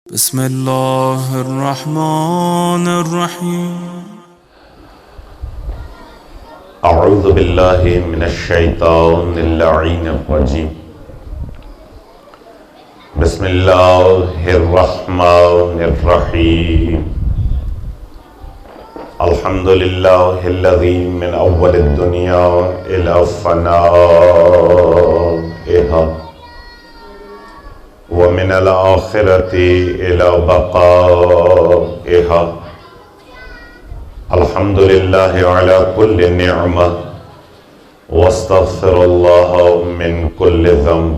बिस्मिल्लाहिर्रहमानिर्रहीम। अऊज़ु बिल्लाहि मिनश्शैतानिर्रजीम। बिस्मिल्लाहिर्रहमानिर्रहीम। अल्हम्दुलिल्लाहिल्लज़ी मिन अव्वलिद दुनिया इला फ़नाइहा व मिनल आखिरति इला बक़ाइहा। अल्हम्दुलिल्लाहि अला कुल्लि निअमा वस्तग़फ़िरुल्लाह मिन कुल्लि ज़ंब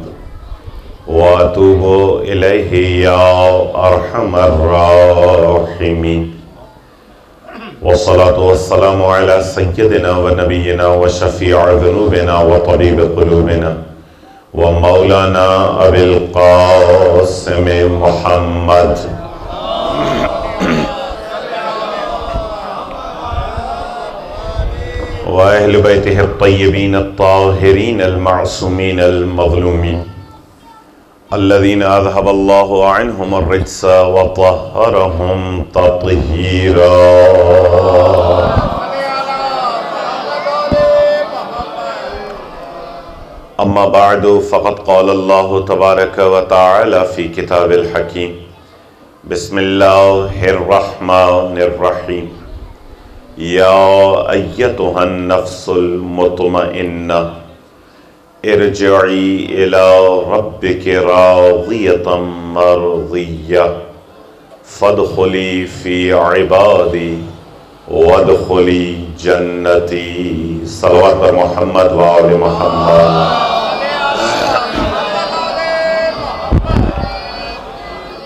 व अतूबु इलैहि या अरहमर राहिमीन। वस्सलातु वस्सलामु अला सय्यदिना व नबिय्यिना व शफ़ीअ ज़ुनूबिना व तबीब क़ुलूबिना व मौलाना अबिल क़ासिम मुहम्मद व अहले बैतिहि अत्तय्यबीन अत्ताहिरीन अल-मअसूमीन अल-मज़लूमीन अल्लज़ीना अज़हबल्लाहु अन्हुम अर्रिज्स व तह्हरहुम तत्हीरा। अम्मा बअदु फ़क़द क़ालल्लाहु तबारक व तआला फ़ी किताबिल हकीम। बिस्मिल्लाहिर्रहमानिर्रहीम। या अय्यतुहन नफ्सुल मुतमइन्ना इरजिई इला रब्बिकी राज़ियतम मर्ज़िय्या फ़दख़ुली फ़ी इबादी वदख़ुली जन्नती। सल्लल्लाहु अलैहि मोहम्मद व आले मोहम्मद।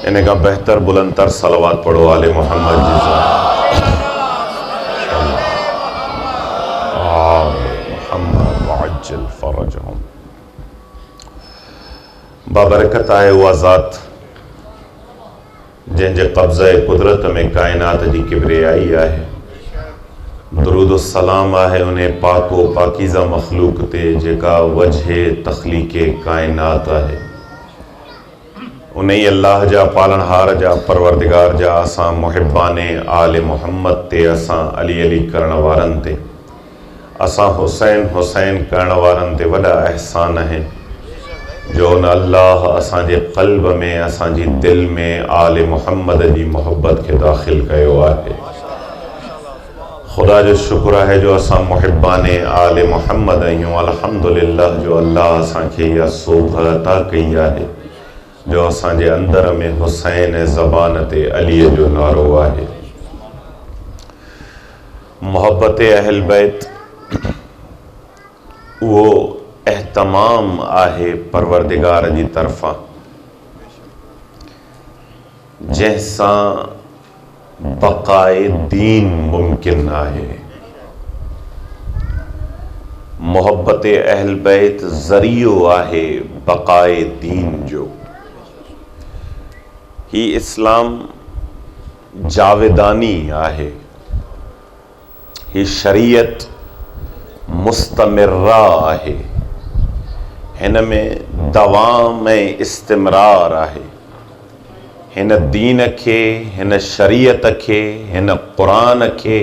इन्हें का बेहतर बुलंदतर सलवात पढ़ो आले मोहम्मद जी। बाबरकत आहे उहा ज़ात जंहिंजे कब्ज़े कुदरत में कायनात जी किब्रियाई आहे। दुरूद सलाम आहे उन पाको पाकीज़ा मखलूक ते जेका वजहे तख़लीक़े कायनात आहे। उन ई अल्लाह जा पालनहार जा परवरदिगार जा असां मुहिबाने आले मोहम्मद ते, असां अली अली करण वारनि ते, असां हुसैन हुसैन करण वारनि ते वॾा अहसान आहिनि जो उन अल्लाह असांजे क़ल्ब में असांजी दिल में आले मोहम्मद जी मोहब्बत खे दाख़िल कयो आहे। ख़ुदा जो शुक्र आहे जो असां मुहिबाने आले मोहम्मद आहियूं। अल्हम्दुलिल्लाह जो अल्लाह असांखे इहा सोभ अता कई आहे जो असांजे अंदर में हुसैन ज़बान ते अलीअ जो नारो आहे। मोहब्बत अहल बैत उहो एहतमाम आहे परवरदिगार जी तरफ़ां जंहिंसां बक़ाए दीन मुमकिन आहे। मोहब्बत अहल बैत ज़रियो आहे बक़ाए दीन जो। ही इस्लाम जावेदानी आहे। ही शरीयत मुस्तमिर्रा आहे। हिन में दवाम ऐं इस्तिमरार आहे। हिन दीन खे, हिन शरीयत खे, हिन क़ुरान खे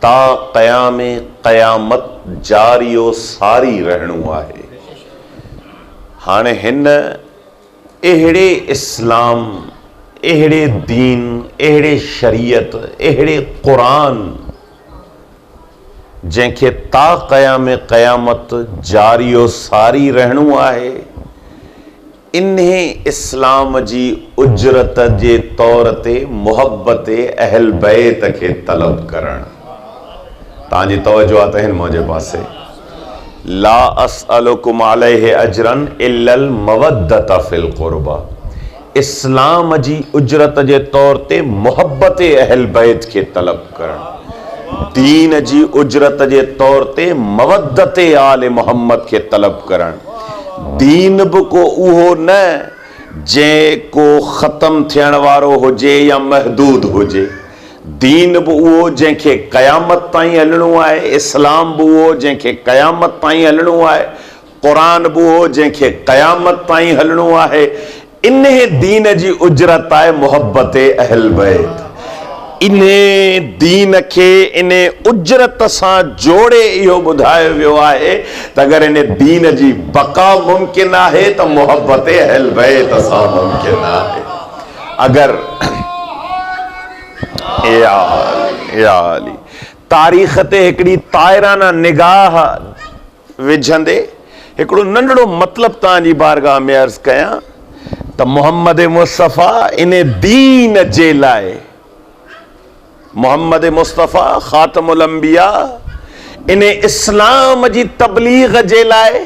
ता क़यामे क़यामत जारियो सारी रहणो आहे। हाणे हिन अहिड़े इस्लाम, अहिड़े दीन, अहिड़े शरीयत, अहिड़े क़ुरान जंहिंखे ता क़यामे क़यामत जारियो सारी रहणो आहे, इन्हे इस्लाम जी उजरत जे तौर ते मोहब्बत अहल बैत खे तलब करणु। तव्हांजी तवज्जो आहे त हिन मुंहिंजे पासे। ला असअलुकुम अलैहि अजरन इल्लल मवद्दत फिल क़ुरबा। इस्लाम जी उजरत जे तौर ते मोहब्बत अहल बैत खे तलब करणु। दीन जी उजरत जे तौर ते मवद्दत आले मोहम्मद खे तलब करणु। दीन बि को उहो न जेको ख़त्म थियण वारो हुजे या महदूद हुजे। दीन बि उहो जंहिंखे क़यामत ताईं हलणो आहे। इस्लाम बि उहो जंहिंखे क़यामत ताईं हलणो आहे। क़ुरान बि उहो जंहिंखे क़यामत ताईं हलणो आहे। इन्हें दीन जी उजरत है मोहब्बत अहल बैत। इन्हें दीन के इन्हें उजरत से जोड़े यो बुधायो वियो है त अगर इन्हें दीन जी बका मुमकिन है तो मोहब्बत अहल बैत से मुमकिन है। अगर तारीख़ ते हिकड़ी तायराना निगाह विझंदे हिकड़ो नंढड़ो मतलब तांजी बारगाह में अर्ज कयां त मोहम्मद मुस्तफ़ा इन्हें दीन जे लाए, मोहम्मद मुस्तफ़ा ख़ातमुल अंबिया इन्हें इस्लाम जी तबलीग जे लाए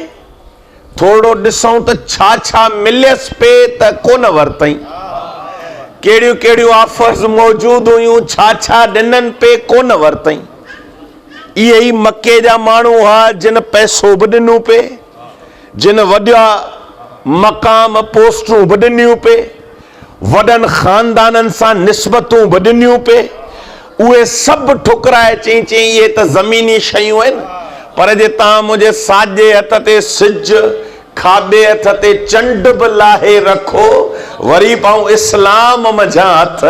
थोड़ो ॾिसूं त छा छा मिलियसि पे त कोन वरतई, केड़ियूं केड़ियूं ऑफर्स मौजूद हुयूं, छा छा ॾिननि पे कोन वरतई। इहे ई मके जा माण्हू हुआ जिन पैसो बि ॾिनो पे, जिन वॾा मक़ाम पोस्टूं बि ॾिनियूं पे, वॾनि ख़ानदाननि सां निस्बतूं बि ॾिनियूं पे, उहे सभु ठुकराए चई इहे त ज़मीनी शयूं आहिनि, पर जे तव्हां मुंहिंजे साॼे हथ ते सिज खाॿे हथ ते चंड बि लाहे रखो वरी पाऊं इस्लाम मझां हथ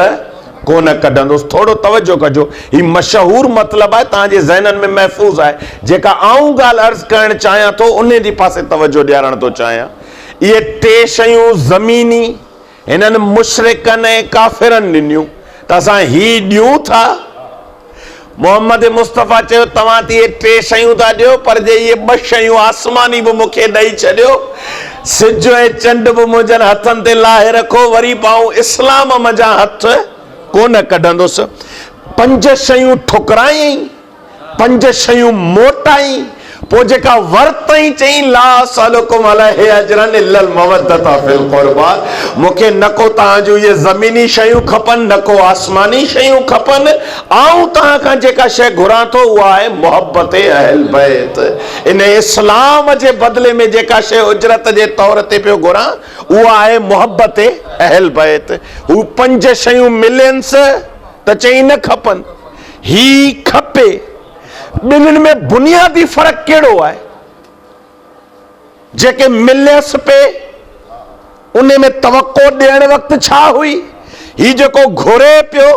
कोन कढंदुसि। थोड़ो तवजो कजो, ही मशहूर मतलब है तव्हांजे ज़हननि में महफ़ूज़ है, जेका आऊं ॻाल्हि अर्ज़ करणु चाहियां थो उन जी पासे तवजो ॾियारणु थो चाहियां। इहे टे शयूं ज़मीनी हिननि मुशरिकनि ऐं काफ़िरनि ॾिनियूं त असां ही ॾियूं था। मोहम्मद मुस्तफ़ा चयो तव्हां त इहे टे शयूं था ॾियो, पर जे इहे ॿ शयूं आसमानी बि मूंखे ॾेई छॾियो, सिज ऐं चंड बि मुंहिंजनि हथनि ते लाहे रखो वरी पाऊं इस्लाम मझां हथ कोन कढंदुसि। पंज शयूं ठुकराई, पंज शयूं मोटाई, पोइ जेका वरतई चई ला सलकुम अलैहि अजरन इल्लल मवद्दत फिल क़ुरबा, मूंखे न को तव्हांजो ये ज़मीनी शयूं खपनि न को आसमानी शयूं खपनि, आऊं तव्हां खां जेका शइ घुरां थो उहा आहे मोहब्बत अहल बैत। इन इस्लाम जे बदिले में जेका शइ उजरत जे तौर ते पियो घुरां उहा आहे मोहब्बत अहल बैत। हू पंज शयूं मिलियंसि त चई न खपनि, ही खपे। ॿिन्हिनि में बुनियादी फ़र्क़ु कहिड़ो आहे? जेके मिलियसि पे उन में तवक़ो ॾियण वक़्तु छा हुई, ही जेको घुरे पियो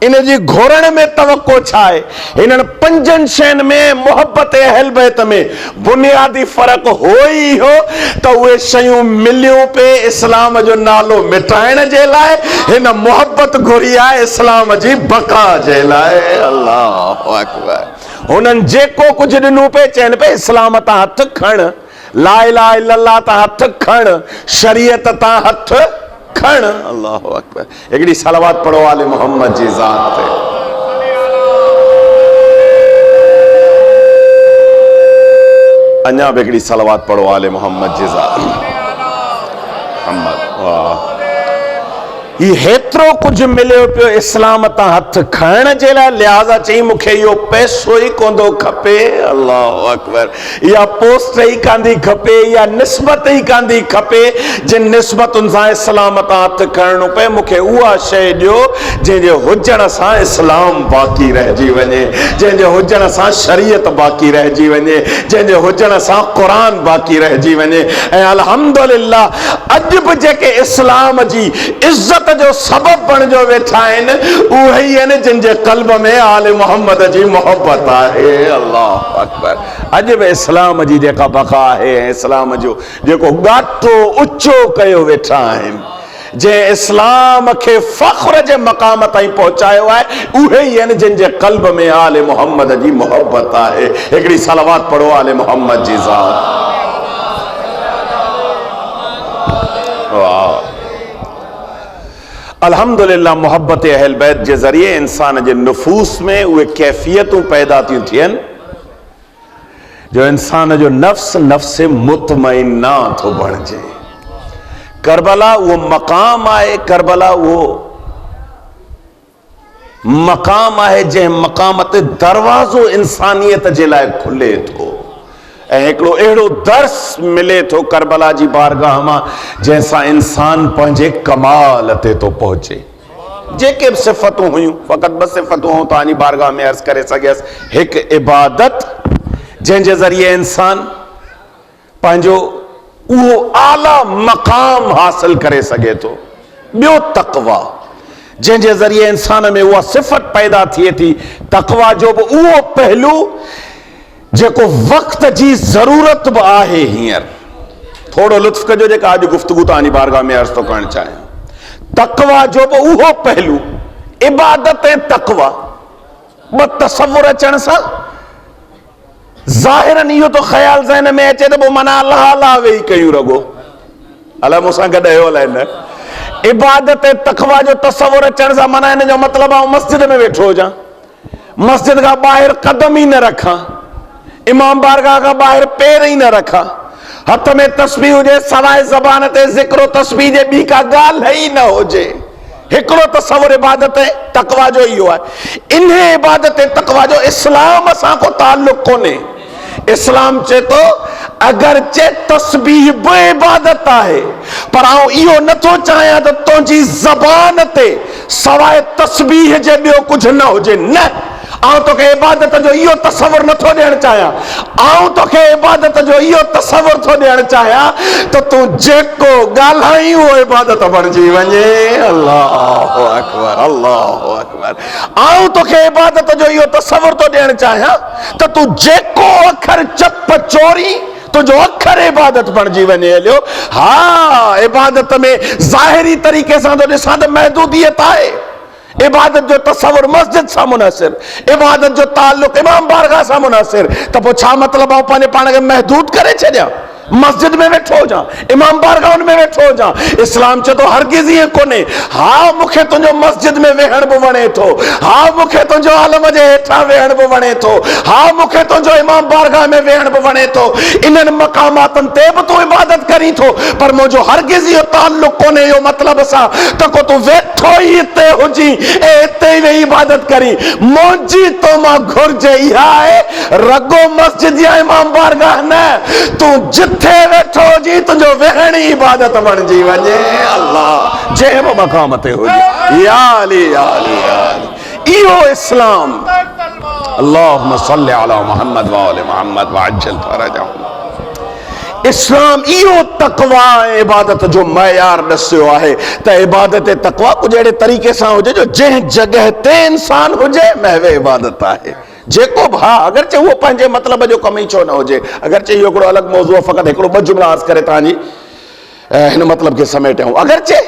इन जी घुरण में तवक़ो छा आहे? हिननि पंजनि शयुनि में मोहब्बत अहल बैत में बुनियादी फ़र्क़ु हो ई हो त उहे शयूं मिलियूं पे इस्लाम जो नालो मिटाइण जे लाइ, हिन मोहब्बत घुरी आहे इस्लाम जी बका जे लाइ। अल्लाहु अकबर। हुननि जेको कुझु ॾिनो पे चइनि पे इस्लाम तां हथ खण, ला इलाहा इल्लल्लाह तां हथ खण, शरीयत तां हथ खण। अल्लाहु अकबर। हिकिड़ी सलवात पढ़ो आले मोहम्मद जी ज़ात ते। अञा बि हिकिड़ी सलवात पढ़ो आले मोहम्मद जी ज़ात मोहम्मद। वाह, ही हेतिरो कुझु मिलियो पियो इस्लाम तां हथ खणण जे लाइ, लिहाज़ा चई मूंखे इहो पैसो ई कोन खपे। अल्लाहु अकबर। इहा पोस्ट ई कांदी खपे, इहा निस्बत ई कांदी खपे जिन निस्बतुनि सां इस्लाम तां हथ खणणो पए, मूंखे उहा शइ ॾियो जंहिंजे हुजण सां इस्लाम बाक़ी रहिजी वञे, जंहिंजे हुजण सां शरीयत बाक़ी रहिजी वञे, जंहिंजे हुजण सां क़ुरान बाक़ी रहिजी वञे। ऐं अल्हम्दुलिल्लाह अॼु बि जेके इस्लाम जी इज़त जो सबब बणिजो वेठा आहिनि उहे ई आहिनि जिन जे क़ल्ब में आले मोहम्मद जी मोहब्बत आहे। अल्लाहु अकबर। अॼु बि इस्लाम जी जेका बका आहे ऐं इस्लाम जो जेको ॻाटो उचो कयो वेठा आहिनि, जंहिं इस्लाम खे फ़ख्र जे मक़ाम ताईं पहुचायो आहे, उहे ई आहिनि जिन जे क़ल्ब में आले मोहम्मद जी मोहब्बत आहे। हिकिड़ी सलवात पढ़ो आले मोहम्मद जी ज़ात। वाह। अल्हम्दुलिल्लाह मोहब्बत अहल बैत जे ज़रिए इंसान जे नुफूस में उहे कैफ़ियतूं पैदा थियूं थियनि जो इंसान जो नफ्स नफ्स मुतमइन्ना थो बणिजे। करबला वो मकाम आहे, करबला वो मकाम आहे जंहिं मकाम ते दरवाज़ो इंसानियत जे लाइ खुले थो, ऐं हिकिड़ो अहिड़ो दर्स मिले थो करबला जी बारगाह मां जंहिंसां इंसान पंहिंजे कमाल ते थो पहुचे। जेके बि सिफ़तूं हुयूं, फ़क़ति ॿ सिफ़तूं तव्हांजी बारगाह में अर्ज़ करे सघियसि। हिकु इबादत जंहिंजे ज़रिए इंसान पंहिंजो वो आला मकाम हासिल करे सके तो। ॿियो तक़वा, जंहिंजे ज़रिए इंसान में उहा सिफ़त पैदा थिए थी। तक़वा जो बि उहो पहलू जेको वक़्त जी ज़रूरत बि आहे। हींअर थोरो लुत्फ़ कजो जेका अॼु गुफ़्तगू तव्हांजी बारगाह में अर्ज़ थो करणु चाहियां। तक़वा जो बि उहो पहलू, इबादत ऐं तक़वा ॿ तसव्वुर अचण सां ज़ाहिरन इहो तो ख़्याल ज़हन में अचे त पोइ माना अलाह अलाह वेही कयूं रगो। अलाह मूंसां गॾु आयो अलाए न। इबादत ऐं तक़वा जो तसव्वुर अचण सां माना हिन जो मतिलबु आहे मस्जिद में वेठो हुजां, मस्जिद खां ॿाहिरि कदम ई न रखां, इमाम बारगाह खां ॿाहिरि पेर ई न रखां, हथ में तस्बीह हुजे, सवाइ ज़बान ते ज़िक्र तस्बीह जे ॿी का ॻाल्हि ई न हुजे। हिकिड़ो तसव्वुर इबादत ऐं तक़वा जो इहो आहे। इन इबादत ऐं तक़वा जो इस्लाम सां को ताल्लुक़ कोन्हे। इस्लाम चए तो अगरचे तस्बीह बि इबादत आहे, पर आउं इहो नथो चाहियां त तुंहिंजी ज़बान ते सवाइ तस्बीह जे ॿियो कुझु न हुजे। न, आउं तोखे इबादत जो इहो तसव्वुर नथो ॾियणु चाहियां। आउं तोखे इबादत जो इहो तसव्वुर थो ॾियणु चाहियां त तूं जेको ॻाल्हाई उहो इबादत बणिजी वञे। अल्लाहु अकबर, अल्लाहु अकबर। आउं तोखे इबादत जो इहो तसव्वुर थो ॾियणु चाहियां त तूं जेको अखर चप चोरी तुंहिंजो अखर इबादत बणिजी वञे। हलियो हा, इबादत में ज़ाहिरी तरीक़े सां तो ॾिसां त महदूदियत आहे। इबादत जो तसव्वुर मस्जिद सां मुनासिर, इबादत जो ताल्लुक़ इमाम बारगाह सां मुनासिर, त पोइ छा मतिलबु आहे पंहिंजे पाण खे महदूद करे छॾियां? मस्जिद में वेठो हुजां, इमाम बारगाह में वेठो हुजां। इस्लाम चए तो हरगिज़ ईअं कोन्हे। हा, मूंखे तुंहिंजो मस्जिद में वेहण बि वणे थो, हा मूंखे तुंहिंजो आलम जे हेठां वेहण बि वणे थो, हा मूंखे तुंहिंजो इमाम बारगाह में वेहण बि वणे थो। इन्हनि मक़ामातनि ते बि तूं इबादत करी थो, पर मुंहिंजो हरगिज़ इहो ताल्लुक़ कोन्हे इहो मतिलब सां त को तूं वेठो ई हिते हुजी ऐं हिते ई वेही इबादत करी। मुंहिंजी तो मां घुर्ज इहा आहे, रगो मस्जिद या इमाम बारगाह न, तूं जिथे वेठो हुजी तुंहिंजो वेहण ई इबादत बणिजी वञे। अल्लाह जंहिं बि मक़ाम ते हुजे। या अली या अली या अली, इहो इस्लाम। अल्लाहुम्मा सल्लि अला मुहम्मद व आलि मुहम्मद व अज्जल फरजहुम। इस्लाम इहो तक़वा ऐं इबादत जो मयार ॾसियो आहे त इबादत ऐं तक़वा कुझु अहिड़े तरीक़े सां हुजे जो जंहिं जॻह ते इंसान हुजे महवे इबादत आहे। जेको बि, हा अगरचे उहो पंहिंजे मतिलब जो कम ई छो न हुजे, अगरचे इहो हिकिड़ो अलॻि मौज़ू आहे, फ़क़ति हिकिड़ो ॿ जुमिला अर्ज़ करे तव्हांजी हिन मतिलब खे समेटियूं। अगरचे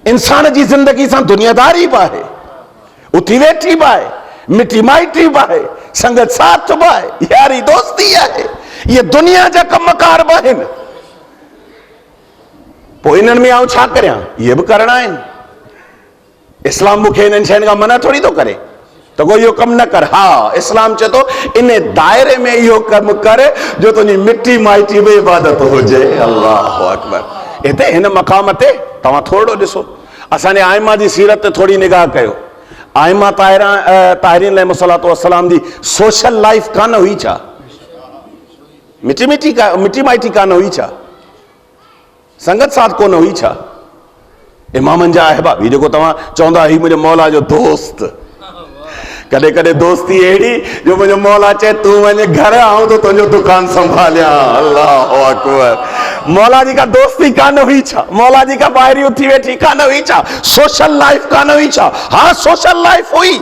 इंसान जी ज़िंदगी सां दुनियादारी बि आहे, उथी वेठी बि आहे, मिटी माइटी बि आहे, संगत साथ बि आहे, यारी दोस्ती आहे, इहे दुनिया जा कमकार बि आहिनि। पोइ इन्हनि में आउं छा करियां? इहे बि करणा आहिनि। इस्लाम मूंखे इन्हनि शयुनि खां मना थोरी थो करे त को इहो कमु न कर। हा, इस्लाम चए थो इन दायरे में इहो कमु कर जो तुंहिंजी मिटी माइटी बि इबादत हुजे। अल्लाहु अकबर। हिते हिन मक़ाम ते तव्हां थोरो ॾिसो, असांजे आइमा जी सीरत ते थोरी निगाह कयो। आइमा ताहिरीन अलैहिस्सलातु वस्सलाम जी सोशल लाइफ कान हुई छा? मिटी माइटी कान हुई छा? संगत साथ कोन हुई छा? इमामनि जा अहबाब, ही जेको तव्हां चवंदा ही मुंहिंजो मौला जो दोस्त, कॾहिं कॾहिं दोस्ती अहिड़ी जो मुंहिंजो मौला चए तूं वञ घर, आऊं तो तुंहिंजो दुकान संभालियां। अल्लाहु अकबर। मौला जी का दोस्ती कान हुई छा? मौला जी का ॿाहिरी उथी वेठी कान हुई छा? सोशल लाइफ कान हुई छा? हाँ सोशल लाइफ हुई,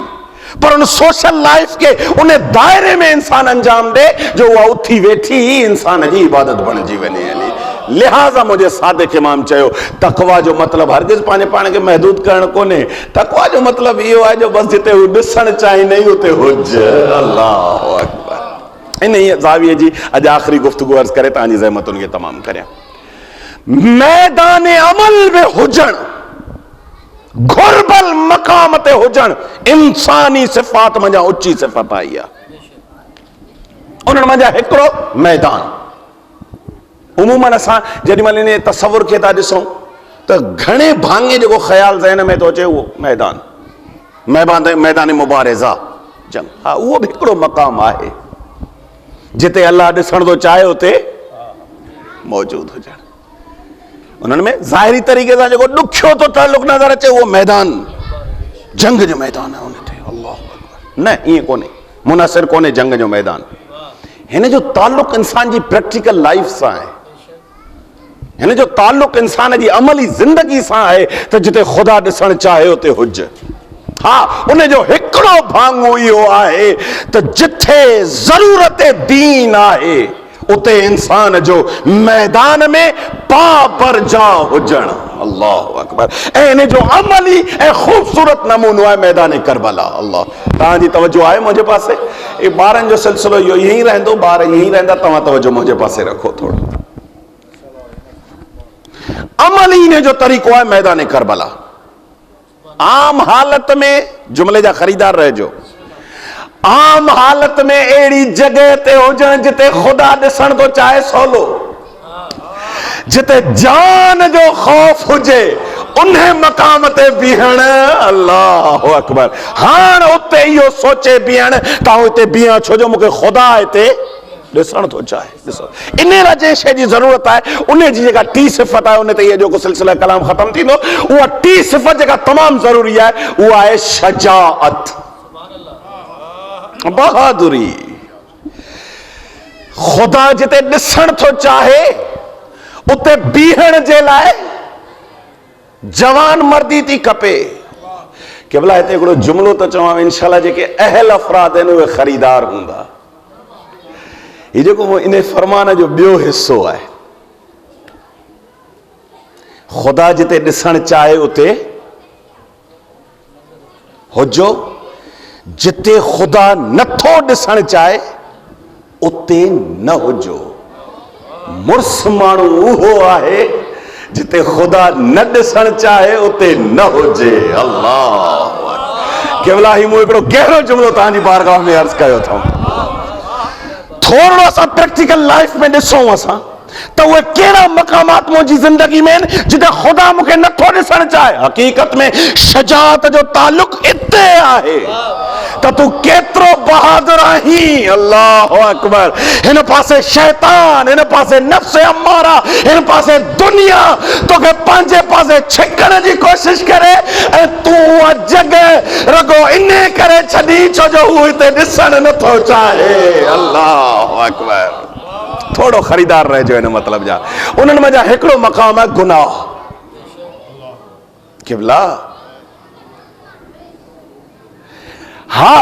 पर उन सोशल लाइफ के उन दायरे में इंसान अंजाम दे जो उहा उथी वेठी ही इंसान जी इबादत बणिजी वञे। लिहाज़ा मुझे सादिक इमाम चयो तक़वा जो मतलब हरगिज़ पंहिंजे पाण खे महदूद करणु कोन्हे। तक़वा जो मतलब इहो आहे जो बस जिते हू ॾिसणु चाही नहीं उते हुजे। अल्लाहु अकबर। इन ज़ाविये जी अॼु आख़िरी गुफ़्तगू अर्ज़ करे तव्हांजी ज़हमतुनि खे तमामु करियां। मैदान अमल में हुजण, घुरबल मक़ाम ते हुजण, इंसानी सिफ़ात मंझां उची सिफ़त आई आहे। उन्हनि मंझां हिकिड़ो मैदान। उमूमन असां जेॾीमहिल इन तसव्वुर खे था ॾिसूं त घणे भाङे जेको ख़्याल ज़हन में थो अचे उहो मैदान मुबारिज़ा जंग। हा, उहो बि हिकिड़ो मक़ाम आहे जिते अल्लाह ॾिसण थो चाहे उते मौजूद हुजण। उन्हनि में ज़ाहिरी तरीक़े सां जेको ॾुखियो थो ताल्लुक़ नज़र अचे उहो मैदान जंग जो मैदान आहे। उन ते अल्लाहु अकबर। न, ईअं कोन्हे, मुनासिर कोन्हे जंग जो मैदान। हिन जो ताल्लुक इंसान जी प्रैक्टिकल लाइफ सां आहे, हिन जो ताल्लुक इंसान जी अमली जिंदगी सां आहे त जिते ख़ुदा ॾिसणु चाहे उते हुज। हा, उन जो हिकिड़ो भाङो इहो आहे त जिथे ज़रूरत दीन आहे उते इंसान जो मैदान में पाबरजा हुजणु। अल्लाहु अकबर। ऐं इन जो अमली ऐं ख़ूबसूरत नमूनो आहे मैदान करबला। अल्लाह, तव्हांजी तवजो आहे मुंहिंजे पासे? ये ॿारनि जो सिलसिलो इहो ईअं ई रहंदो, ॿार ईअं ई रहंदा, तव्हां तवजो मुंहिंजे पासे रखो थोरो। अमली इन जो तरीक़ो आहे मैदान करबला। आम हालत में, जुमले जा ख़रीदार रहिजो, आम हालत में अहिड़ी जगह ते हुजण जिते ख़ुदा ॾिसण थो चाहे सवलो, जिते जान जो ख़ौफ़ हुजे, उन मक़ाम ते बीहण। अल्लाहु अकबर। हाणे उते इहो सोचे बीहण त हिते बीहां छो जो मूंखे ख़ुदा हिते ॾिसण थो चाहे। ॾिसो, इन लाइ जंहिं शइ जी ज़रूरत आहे उन जी जेका टी सिफ़त आहे, उन ते इहो जेको सिलसिला कलाम ख़तम थींदो, उहा टी सिफ़त जेका तमामु ज़रूरी आहे उहा आहे शजाअत, बहादुरी। ख़ुदा जिते ॾिसण थो चाहे उते बीहण जे लाइ जवान मर्दी थी खपे। केवल हिते हिकिड़ो जुमिलो त चवां, इंशाअल्लाह जेके अहल अफ़राद आहिनि उहे ख़रीदार हूंदा। हीउ जेको इन फरमान जो ॿियो हिसो आहे, ख़ुदा जिते ॾिसण चाहे उते हुजो, जिते ख़ुदा नथो ॾिसण चाहे उते न हुजो। मुर्स माण्हू उहो आहे जिते ख़ुदा न ॾिसण चाहे उते न हुजे। अल्लाह, केवल ही मूं हिकिड़ो गहरो जुमिलो तव्हांजी बारगाह में अर्ज़ कयो अथऊं। थोरो असां प्रैक्टिकल लाइफ में ॾिसूं असां त उहे कहिड़ा मक़ामात मुंहिंजी ज़िंदगी में आहिनि जिते ख़ुदा मूंखे नथो ॾिसण चाहे। हक़ीक़त में शजाअत जो ताल्लुक इते आहे त तूं केतिरो बहादुर आहीं। अल्लाहु अकबर। हिन पासे शैतान, हिन पासे नफ्स अम्मारा, हिन पासे दुनिया तोखे पंहिंजे पासे छिकण जी कोशिश करे, ऐं तूं उहा जॻह रुगो इन करे छॾी छो जो हू हिते ॾिसण नथो चाहे। अल्लाहु अकबर। थोड़ो ख़रीदार रहिजो हिन मतिलब जा। उन्हनि में जा हिकिड़ो मक़ाम आहे गुनाह। क़िबला, हा,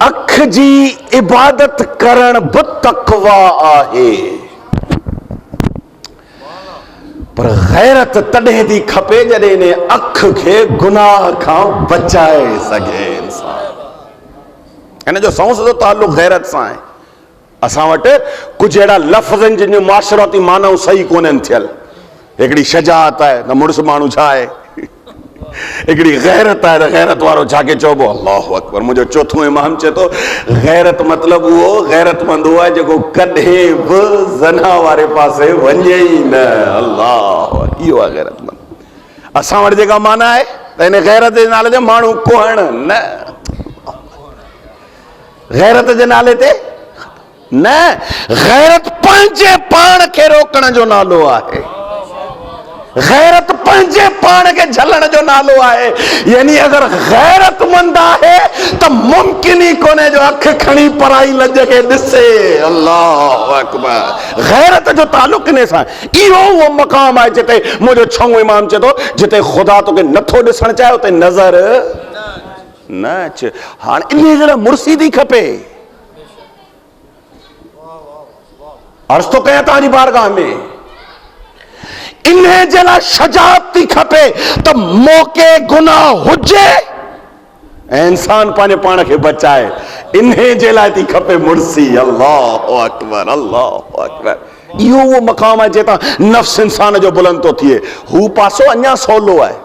अख जी इबादत करण बि तक़वा आहे, पर गैरत तॾहिं थी खपे जॾहिं इन अख खे गुनाह खां बचाए सघे इंसान। हिन जो सौं सिधो ताल्लुक गैरत सां आहे। असां वटि कुझु अहिड़ा लफ़्ज़ आहिनि जिन जो माशराती मानव सही कोन्हनि थियल। हिकिड़ी शजाअत आहे त मुड़ुस माण्हू छा आहे, हिकिड़ी गैरत आहे त गैरत वारो छाखे चइबो। अल्लाहु अकबर। मुंहिंजो चोथों इमाम चए थो गैरत मतिलबु उहो गैरतमंद उहो आहे जेको कॾहिं बि ज़ना वारे पासे वञे ई न। अल्लाह, इहो आहे गैरतमंद। असां वटि जेका माना आहे त हिन गैरत जे नाले ते माण्हू कोहण न, गैरत जे नाले ते न, गैरत पंहिंजे पाण खे रोकण जो नालो आहे। गैरत पंहिंजे पाण खे झलण जो नालो आहे। यानी अगर गैरतमंद आहे त मुमकिन ई कोन्हे जो अख खणी पराई लज खे ॾिसे। अल्लाहु अकबर। गैरत जो ताल्लुक इन सां। इहो उहो मक़ाम आहे जिते मुंहिंजो छहों इमाम चए थो जिते ख़ुदा तोखे नथो ॾिसण चाहे उते नज़र न अचे। हाणे इन जे लाइ मुर्सी थी खपे। अर्ज़ थो कयां तव्हांजी बारगाह में, इन जे लाइ शजाअत थी खपे त मौके गुनाह हुजे ऐं इंसान पंहिंजे पाण खे बचाए। इन जे लाइ थी खपे मुर्सी। अल्लाहु अकबर। अल्लाहु अकबर। इहो उहो मक़ाम आहे जितां नफ़्स इंसान जो बुलंद थो थिए। हू पासो अञा सवलो आहे।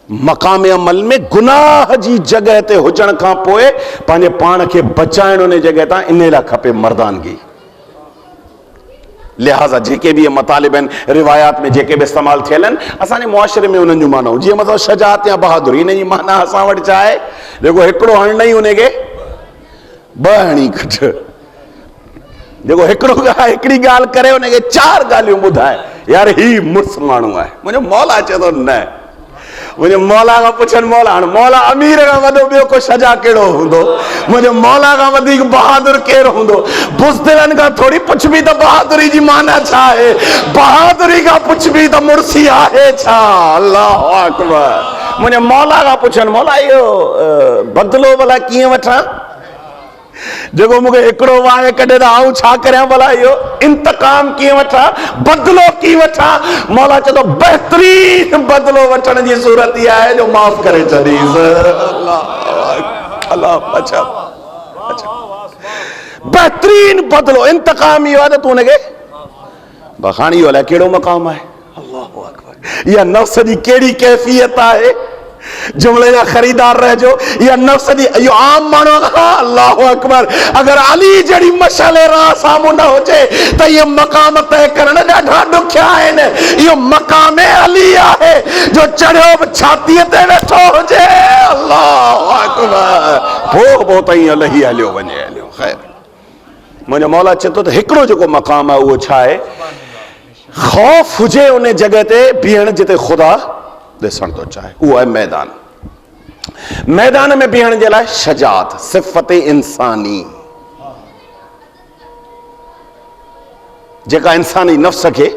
मक़ाम अमल में गुनाह जी जॻह ते हुजण खां पोइ पंहिंजे पाण खे बचाइण उन जॻह तां इन लाइ खपे मर्दानगी। लिहाज़ा जेके भी मतालिब आहिनि रिवायात में जेके भी इस्तेमाल थियल आहिनि असांजे मुआशरे में उन्हनि जूं मानाऊं जीअं मतिलबु शजाअत या बहादुरी, इन जी माना असां वटि छा आहे, जेको हिकिड़ो हणण ई उनखे ॿ हणी कढ, जेको हिकिड़ो हिकिड़ी ॻाल्हि करे उनखे चार ॻाल्हियूं ॿुधाए। यार ही मुर्स माण्हू आहे। मुंहिंजो मौला चए थो न, मुझे मौला का पुछन मौला हाणे मौला अमीर का वॾो ॿियो को सजा कहिड़ो हूंदो मुझे मौला का वधीक बहादुर केरु हूंदो बुज़दिलन का थोड़ी पुछ बि त बहादुरी जी माना छा आहे बहादुरी का पुछ बि त मुर्सी आहे छा अल्लाह अकबर मुझे मौला का पुछन मौला इहो बदलो भला कीअं वठां जेको मूंखे हिकिड़ो वाहे कढे त आऊं छा करियां भला इहो इंतकाम कीअं वठां बदलो कीअं वठां मौला चए थो बहितरीन बदलो वठण जी सूरत इहा आहे जो माफ़ करे छॾीस अल्लाह अच्छा बहितरीन बदलो इंतकाम इहो आहे त तूं हुनखे बखाणी अलाए कहिड़ो मक़ाम आहे अल्लाह अकबर इहा नफ़्स जी कहिड़ी कैफ़ियत आहे जुमले जा खरीदार रहिजो या नफ्स दी यो आम मानो अल्लाह अकबर अगर अली जड़ी मशाले राह सामू न होजे त ये मकाम तय करण ॾाढा ॾुखिया आहिनि यो मकाम अली आहे जो चढ़ियो छातीअ ते वेठो होजे अल्लाह अकबर पो ताईं अलही हलियो वञे हलियो खैर मुंहिंजो मौला चए थो त हिकिड़ो जेको मकाम आहे उहो छा आहे खौफ हुजे उन जॻह ते बीहण जिते ख़ुदा ॾिसण थो चाहे उहो आहे मैदान मैदान में बीहण जे लाइ शजात सिफ़त इंसानी जेका इंसानी नफ़्स खे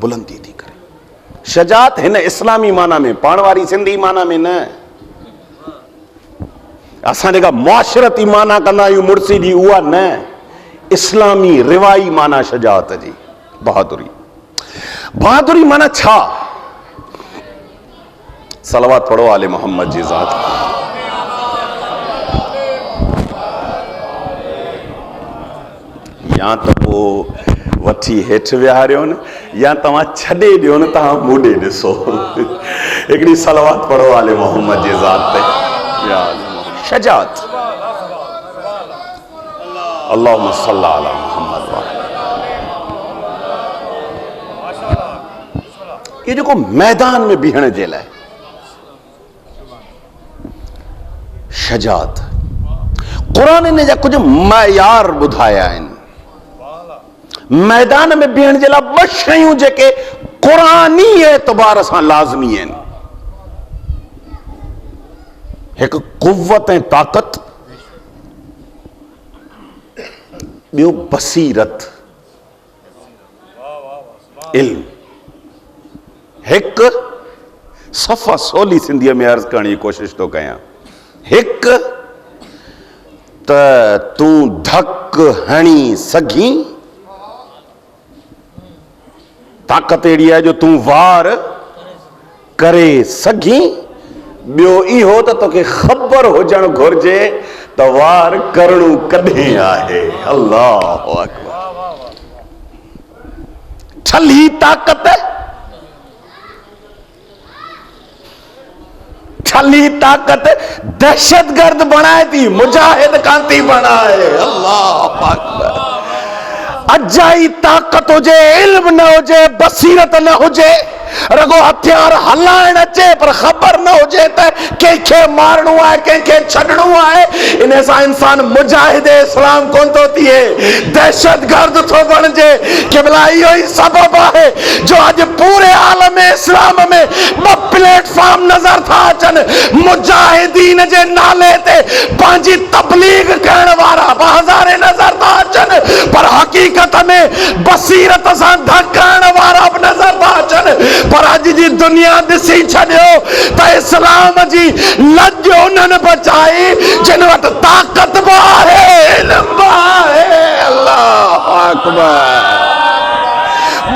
बुलंदी थी करे शजात हिन इस्लामी माना में पाण वारी सिंधी माना में न असां जेका मुआशरती माना कंदा आहियूं मुर्सी जी उहा न इस्लामी रिवाई माना शजात जी बहादुरी बहादुरी माना छा सलवात पढ़ो आले मोहम्मद जी ज़ात या तो पोइ वठी हेठि विहारियो न या तव्हां छॾे ॾियो न तव्हां मूॾे ॾिसो हिकिड़ी सलवात पढ़ो आले मोहम्मद जी ज़ात ते या शजात अल्लाहुम्मा सल्ली अला मुहम्मद ये जेको मैदान में बीहण जे लाइ शजात कुरान ने जा कुछ मयार बुधाया आहिनि मैदान में बीहण जे लाइ ॿ शयूं जेके कुरानी एतबार सां लाज़मी आहिनि हिकु कुव्वत ऐं ताक़त ॿियो बसीरत इल्म हिकु सफ़ा सोली सिंधीअ में अर्ज़ करण जी कोशिश थो कयां हिकु त तूं धक हणी सघीं ताक़त अहिड़ी आहे जो तूं वार करे सघीं ॿियो इहो त तोखे ख़बर हुजणु घुरिजे त वार करणो कॾहिं आहे अल्लाह अकबर छली ताक़त छली ताक़त दहशतगर्द बनाए थी मुजाहिद कान थी बनाए अल्लाह अकबर अजाई ताक़त हुजे इल्म न हुजे बसीरत न हुजे रगो हथियार हलाइण अचे पर ख़बर न हुजे त कंहिंखे मारणो आहे कंहिंखे छॾणो आहे इन सां इंसान मुजाहिद इस्लाम कोन थो थिए दहशतगर्द थो बणिजे कि भला इहो ई सबब आहे जो अॼु पूरे आलम इस्लाम में ॿ प्लेटफॉर्म नज़र था अचनि मुजाहिदीन जे नाले ते पंहिंजी तबलीग करण वारा बाज़ारे नज़र था अचनि पर हक़ीक़त में बसीरत सां धकण वारा बि नज़र था अचनि पर अॼु जी दुनिया ॾिसी छॾियो त इस्लाम जी लॼ उन्हनि बचाई जिन वटि ताक़त बि आहे इल्म बि आहे अल्लाह अकबर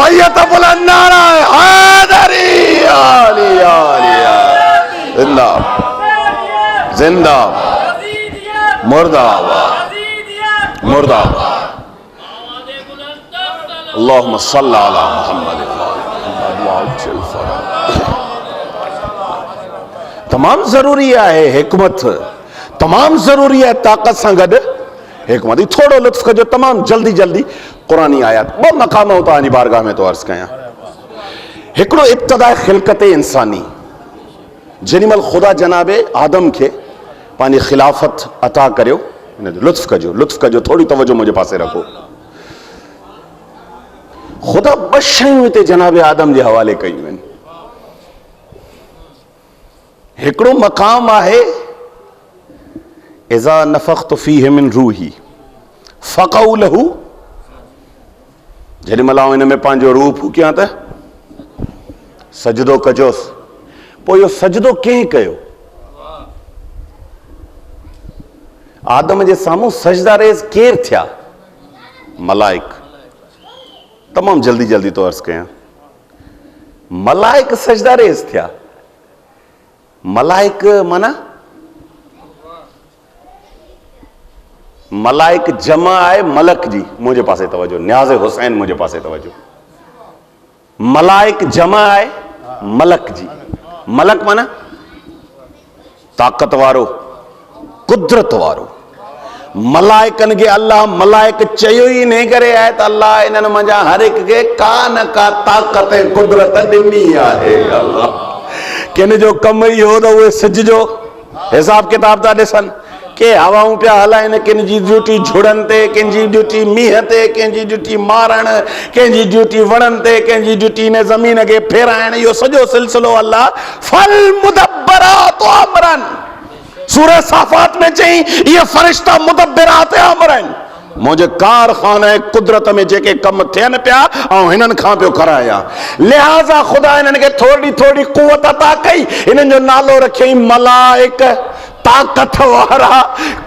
मैयत बुलंद नारा हैदरी आली आली जिंदाबाद जिंदाबाद मुर्दाबाद मुर्दाबाद अल्लाहुम्मा सल्ली अला मुहम्मद तमाम जरूरी है हिकमत तमाम जरूरी है ताकत से गड हिकमत थोड़ो लुत्फ कजो तमाम जल्दी जल्दी कुरानी आयात ॿ मक़ाम तव्हांजी बारगाह में तो अर्ज़ कयां हिकिड़ो इब्तिदा खिलकत इंसानी जेॾीमहिल ख़ुदा जनाबे आदम के पंहिंजी खिलाफत अता करियो लुत्फ कजो थोड़ी तवज्जो मुंहिंजे पासे रखो ख़ुदा ॿ शयूं हिते जनाबे आदम जे हवाले कयूं आहिनि हिकिड़ो मक़ाम आहे इज़ा नफ़ख़्तु फ़ीहि मिन रूही फ़क़ऊ लहू, जेॾी महिल हिन में पंहिंजो रूह फूकियां त सजदो कजोसि। पोइ इहो सजदो कंहिं कयो? आदम जे साम्हूं सजदा रेज़ केरु थिया? मलाइक। तमामु जल्दी जल्दी तो अर्ज़ कयां, मलाइक सजदा रेज़ थिया। मलाइक माना मलाइक जमा आहे मलक जी। मुंहिंजे पासे तवजो, न्याज़ हुसैन मुंहिंजे पासे तवजो। मलाइक जमा आहे मलक जी। मलक माना ताक़त वारो, कुदरत वारो। मलाइकनि खे अल्लाह मलाइक चयो ई इन करे आहे त अल्लाह इन्हनि मंझां हर हिक खे का न का ताक़त ऐं कुदरत ॾिनी आहे। अल्लाह किन जो कमु इहो त उहे सिज जो हिसाब किताब था ॾिसनि, के हवाऊं पिया हलाइनि, किन जी ड्यूटी झुड़नि ते, कंहिंजी ड्यूटी मींहं ते, कंहिंजी ड्यूटी मारणु, कंहिंजी ड्यूटी वणनि ते, कंहिंजी ड्यूटी इन ज़मीन खे फेराइण। इहो सॼो सिलसिलो अल्लाह फल मुदब्बरात अमरन सूरह साफ़ात में चई, इहे फ़रिश्ता मुदब्बिरात अमर आहिनि। मुंहिंजे कारखाने कुदरत में जेके कम थियनि पिया ऐं हिननि खां पियो करायां। लिहाज़ा ख़ुदा हिननि खे थोरी थोरी कुवत अता कई, हिननि जो नालो रखियई मलाइक। ताक़त वारा,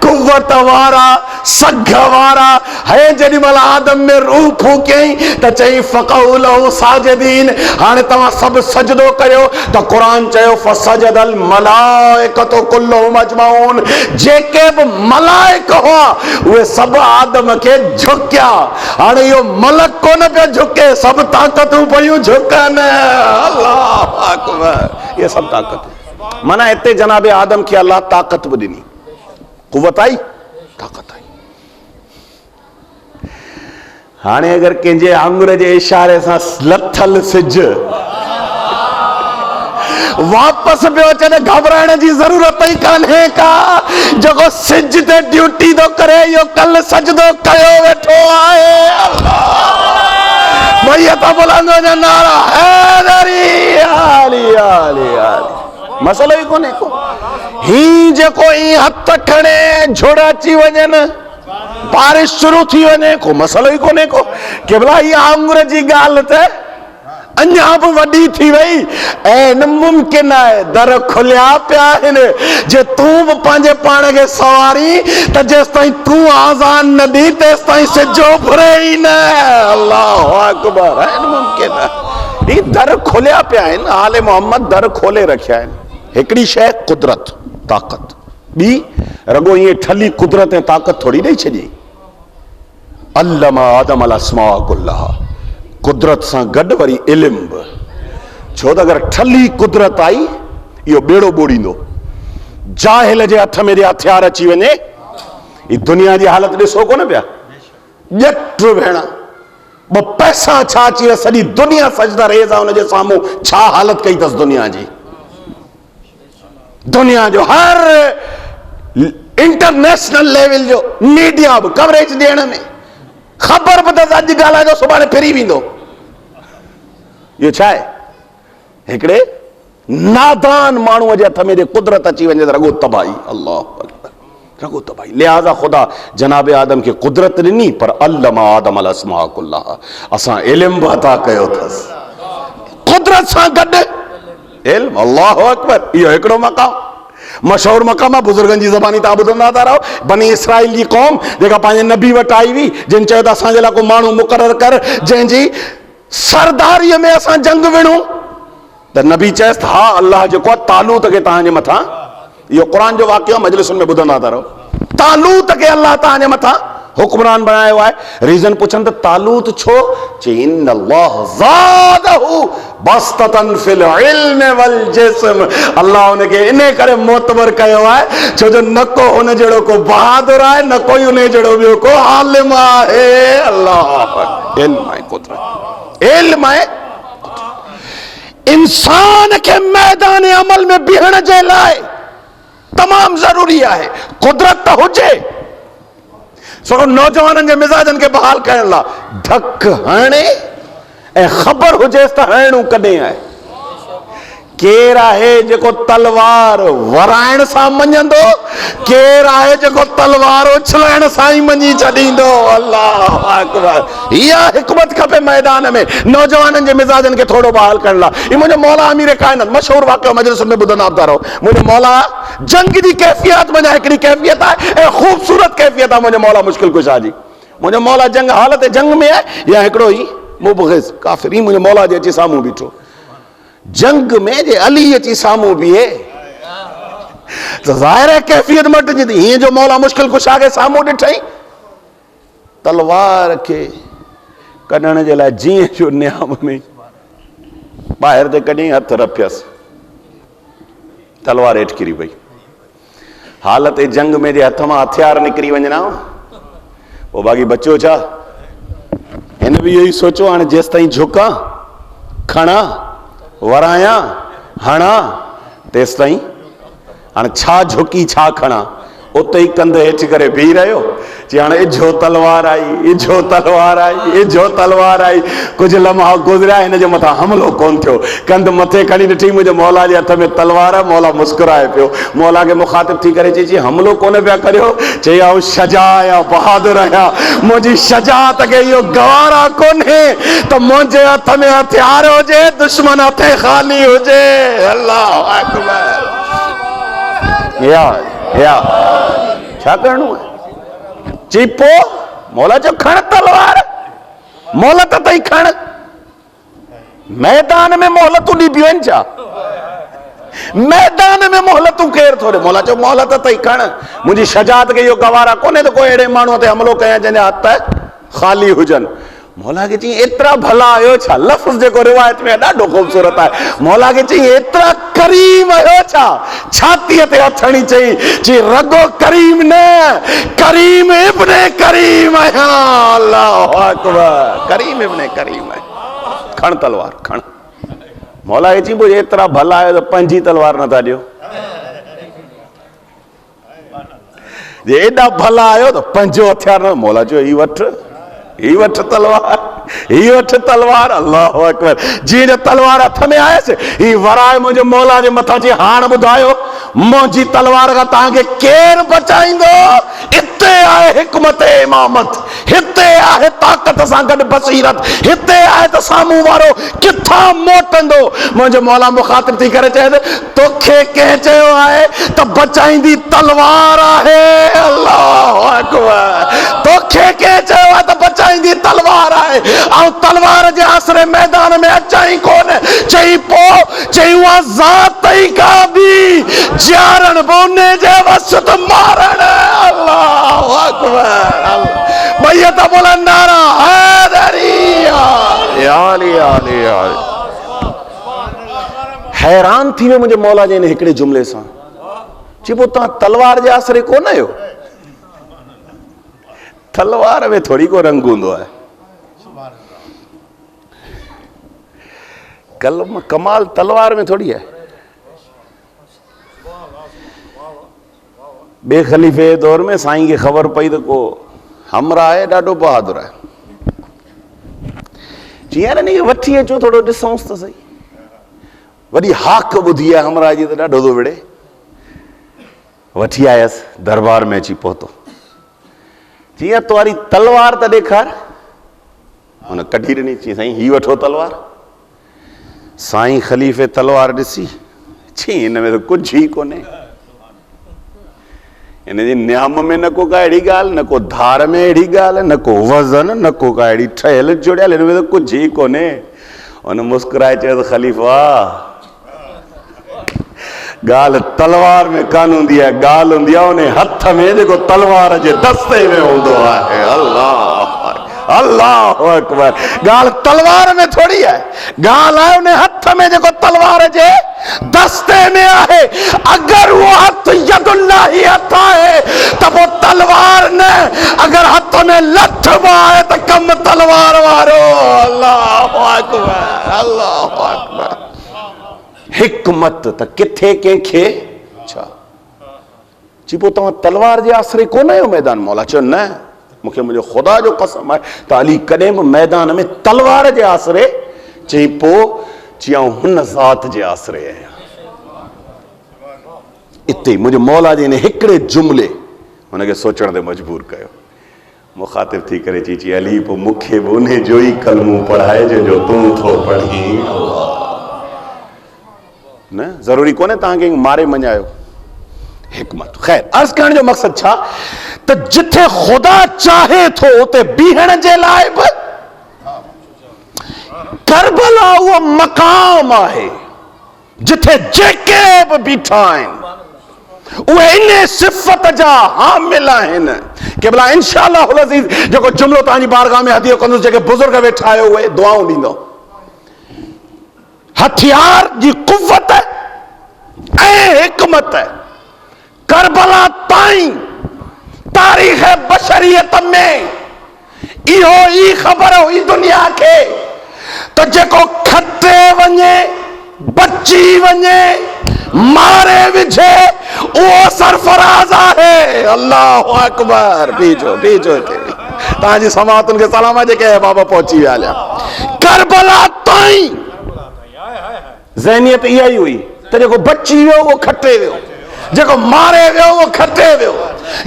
कुवत वारा, सघ वारा। है जेॾी महिल आदम में रूह फूकियई त चई फ़क़ऊ लहू साजिदीन, हाणे तव्हां सभु सजदो कयो। त क़ुरान चयो फसजदल मलाइकतु कुल्लुहुम अजमऊन, जेके बि मलाइक हुआ उहे सभु आदम खे झुकिया। हाणे इहो मलक कोन पियो झुके, सभु ताक़तूं पयूं झुकनि। अल्लाह अकबर। इहे सभु ताक़त माना हिते जनाब आदम खे अल्लाह ताक़त बि ॾिनी, कुवत आई, ताक़त आई। हाणे अगरि कंहिंजे आंगुर जे इशारे सां लथल सिज वापसि पियो अचे त घबराइण जी ज़रूरत ई कान्हे का। जेको सिज ते ड्यूटी थो करे इहो कल सजदो कयो वेठो आहे। भईया त बुलंद जो नारा हैदरी आली आली आली। मसलो ई कोन्हे को ही जेको ई हथ खणे झुड़ अची वञनि, बारिश शुरू थी वञे, को मसलो ई कोन्हे को। केवला ही आंगुर जी ॻाल्हि त अञा बि वॾी थी वई ऐं मुमकिन आहे। दर खुलिया पिया आहिनि। जे तूं बि पंहिंजे पाण खे सवारी त जेसि ताईं तूं आज़ान न ॾी तेसि ताईं सिजो घुरे ई न। अल्लाहु अकबर। आहिनि मुमकिन आहे। ही दर खुलिया पिया आहिनि। आले मोहम्मद दर खोले रखिया आहिनि। हिकिड़ी शइ कुदरत, ताक़त, ॿी रगो ईअं ठली कुदरत ऐं ताक़त थोरी ॾेई छॾी। अल्लमा आदम अल अस्माअ कुल्लहा, कुदरत सां गॾु वरी इल्म बि। छो त अगरि ठली कुदरत आई इहो ॿेड़ो ॿोड़ींदो। जाहिल जे हथ में जे हथियार अची वञे, ही दुनिया जी हालत ॾिसो कोन पिया। ॼट भेण ॿ पैसा छा अची विया, सॼी दुनिया सजदा रेज़ आहे हुनजे साम्हूं। छा हालत कई अथसि दुनिया जी? दुनिया जो हर इंटरनेशनल लेवल जो मीडिया बि कवरेज ॾियण में, ख़बर बि अथसि अॼु ॻाल्हाइजो सुभाणे फिरी वेंदो। इहो छा आहे? हिकिड़े नादान माण्हूअ जे हथ में जे कुदरत अची वञे त रगो तबाही। अल्लाह अकबर, रगो तबाही। लिहाज़ा ख़ुदा जनाब आदम खे कुदरत ॾिनी, पर अल्लमा आदम अल अस्माअ कुल्लहा, असां इल्म बि अता कयो अथसि कुदरत सां गॾु इल्म। अल्लाहु अकबर। इहो हिकिड़ो मक़ाम, मशहूर मक़ाम आहे। बुज़ुर्गनि जी ज़बानी तव्हां ॿुधंदा था रहो। बनी इसराइल जी क़ौम जेका पंहिंजे नबी वटि आई हुई, जिन चयो त असांजे लाइ को माण्हू मुक़ररु कर जंहिंजी सरदारीअ में असां जंग विणूं। त नबी चयसि त हा, अल्लाह जेको आहे तालूत खे तव्हांजे मथां, इहो क़ुरान जो वाक़ियो मजलिसुनि में ॿुधंदा था रहो, तालूत खे अल्लाह तव्हांजे मथां हुक्मरान बनायो आहे। रीज़न पुछनि त तालूत छो? चई इन्न अल्लाह ज़ादहु बस्ततन फिल इल्म वल जिस्म। अल्लाह उनखे इन करे मोतबर कयो आहे छो जो न को हुन जहिड़ो को बहादुर आहे, न कोई उन जहिड़ो ॿियो को आलिम आहे। अल्लाह इल्म आहे, कुदरत इल्म आहे। इंसान खे मैदान अमल में बीहण जे लाइ तमामु ज़रूरी आहे कुदरत त हुजे। सो नौजवाननि जे मिज़ाजनि खे बहाल करण लाइ धक हणे ऐं ख़बर हुजेसि त हणो कॾहिं आहे, केर आहे जेको तलवार वराइण सां मञंदो, केर आहे जेको तलवार उछलाइण सां ई मञी छॾींदो। अल्लाह अकबर। इहा हिकमत खपे मैदान में नौजवाननि जे मिज़ाजनि खे थोरो बहाल करण लाइ। ही मुंहिंजो मौला अमीर काइनात मशहूर वाक़ियो मजलिस में ॿुधंदा था रहो। मुंहिंजो मौला जंग जी कैफ़ियत में हिकिड़ी कैफ़ियत आहे ऐं ख़ूबसूरत कैफ़ियत आहे मुंहिंजो मौला मुश्किल कुशा जी। मुंहिंजो मौला जंग हालत जंग में आहे या हिकिड़ो ई मुबग़िज़ काफ़िर, मुंहिंजो मौला जे अची साम्हूं बीठो जंग में, जे अली अची साम्हूं बीहे तो ज़ाहिर है कैफ़ियत मटिजी थी। हीअं जो मौला मुश्किल कुशा खे साम्हूं ॾिठई, तलवार खे कढण जे लाइ जीअं जो नियाम में ॿाहिरि ते कढी हथ रफियसि, तलवार हेठि किरी पई। हालत जंग में जे हथ मां हथियार निकिरी वञणा, पोइ बाक़ी बचियो छा? हिन बि इहो ई सोचो हाणे जेसि ताईं झुकां, खणा, वरायां, हणा, तेसि ताईं हाणे छा झुकी छा खणा। उते ई कंध हेठि करे बीह रहियो, चई हाणे इझो तलवार आई, इझो तलवार आई, इझो तलवार आई। कुझु लम्हा गुज़रिया, हिन जे मथां हमलो कोन थियो। कंध मथे खणी ॾिठी, मुंहिंजे मौला जे हथ में तलवार आहे। मौला मुस्कुराए पियो, मौला खे मुखातिब थी करे चई हमलो कोन पिया करियो? चई आऊं शजा आहियां, बहादुर आहियां, मुंहिंजी शजात खे इहो गवारा कोन्हे त मुंहिंजे हथ में हथियार हुजे, दुश्मन हथे ख़ाली हुजे। अल्लाह अकबर। या छा करणो आहे? चई पोइ मौला चयो खण तलवार, मोहलत तई खण। मैदान में मोहलतूं ॾिबियूं आहिनि छा? मैदान में मोहलतूं केर थोरे? मौला चयो मोहलत तई खण, मुंहिंजी शजात खे इहो गवारा कोन्हे त कोई अहिड़े माण्हूअ ते हमलो कयां जंहिंजा हथ ख़ाली हुजनि। मौला खे चई एतिरा भला आहियो छा? लफ़्ज़ जेको रिवायत में ॾाढो ख़ूबसूरत आहे। मौला खे चई एतिरा करीम आहियो छा? छातीअ ते हथ हणी चई रगो करीम न, करीम इब्ने करीम आहियां। अल्लाह अकबर। करीम इब्ने करीम आहे। खण तलवार खण। मौला खे चई पोइ एतिरा भला आहियो त पंहिंजी तलवार नथा ॾियो? जे एॾा भला आहियो त पंहिंजो हथियार न? मौला चयो ही वठ, ही वठ तलवार, ही वठ तलवार। अल्लाह अकबर। जीअं जो तलवार हथ में आयसि, ही वराए मुंहिंजे मौला जे मथां चई हाणे ॿुधायो मुंहिंजी तलवार खां तव्हांखे केरु बचाईंदो? हिते आहे हिकमत इमामत, हिते आहे ताक़त सां गॾु बसीरत, हिते आहे त साम्हूं वारो किथां मोटंदो। मुंहिंजो मौला मुखातिब थी करे चए तोखे कंहिं चयो आहे त बचाईंदी तलवार आहे? अल्लाह अकबर। तोखे कंहिं चयो आहे त बचाईंदी तलवार आहे? ऐं तलवार जे आसरे मैदान में अचाई कोन। चई पोइ चई उहा ज़ात ई का बि जारण बोने जे वस त मारण। अल्लाह अकबर। भैया त बोला नारा हैदरिया या अली या अली या अली। हैरान थी वियो मुंहिंजे मौला जे हिकिड़े जुमिले सां। चई पोइ तव्हां तलवार जे आसरे कोन आहियो? तलवार में थोड़ी को रंग हूंदो आहे। कमाल तलवार में थोड़ी है। बे खलीफे दौर में साईं खे ख़बर पई त को हमरा आहे ॾाढो बहादुर आहे। जीअं न वठी अचो थोरो ॾिसूंसि त सही। वॾी हाक ॿुधी आहे हमरा जी त ॾाढो थो विड़े। वठी आयसि, दरबार में अची पहुतो। जीअं तुआरी तलवार त ॾेखार। हुन कढी ॾिनी। चई साईं ही वठो तलवार। साईं खलीफ़े तलवार ॾिसी चई हिन में त कुझु ई कोन्हे। हिन जी नियाम में न को का अहिड़ी ॻाल्हि, न को धार में अहिड़ी ॻाल्हि, न को वज़न, न को का अहिड़ी ठहियल जुड़ियल, हिन में त कुझु ई कोन्हे। हुन मुस्कुराए चयो त ख़लीफ़ा ॻाल्हि तलवार में कान हूंदी आहे, ॻाल्हि हूंदी आहे उन हथ में जेको तलवार जे दस्ते में हूंदो आहे। अल्लाह अल्लाह अकबर। ॻाल्हि तलवार में थोड़ी आहे, ॻाल्हि आहे उन हथ में जेको तलवार जे दस्ते में आहे। अगर वो हथ यदुल्लाही हथ आहे त पोइ तलवार न। अगर हथ में लठ आहे त कम तलवार वारो। अल्लाह अकबर अल्लाह अकबर। हिकमत त किथे कंहिंखे छा? जी पोइ तव्हां तलवार जे आसरे कोन आहियो मैदान? मौला चयो न, मूंखे मुंहिंजो ख़ुदा जो कसम आहे त अली कॾहिं बि मैदान में तलवार जे आसरे। चई पोइ चियाऊं हुन ज़ात जे आसरे आहियां। इते मुझे मौला जी ने हिकिड़े जुमले हुनखे सोचण ते मजबूर कयो। मुखातिब थी करे चई अली पोइ मूंखे बि उन जो ई कलमू पढ़ाए जो तूं थो पढ़ी। न ज़रूरी कोन्हे तव्हांखे मारे मञायो। हिकमत ख़ैर अर्ज़ करण जो मक़सदु छा त जिथे ख़ुदा चाहे थो उते बीहण जे लाइ बि करबला उहो मक़ाम आहे जिथे जेके बि बीठा आहिनि उहे इन सिफ़त जा हामिल आहिनि कि भला इंशाअल्लाह अज़ीज़ जेको जुमिलो तव्हांजी बारगाह में हदियो कंदुसि, जेके बुज़ुर्ग वेठा आहियो उहे दुआऊं ॾींदो। हथियार जी कुव्वत ऐं हिकमत करबला ताईं तारीख़ बशरियत में इहो ई ख़बर हुई दुनिया खे त जेको खटे वञे बची वञे मारे विझे उहो सरफराज आहे। अल्लाहु अकबर। बीजो बीजो हिते तव्हांजी समातुनि खे सलाम आहे जेके बाबा पहुची विया हलिया। करबला ताईं ज़हनियत इहा ई हुई त जेको बची वियो उहो खटे वियो, जेको मारे वियो उहो खटे वियो,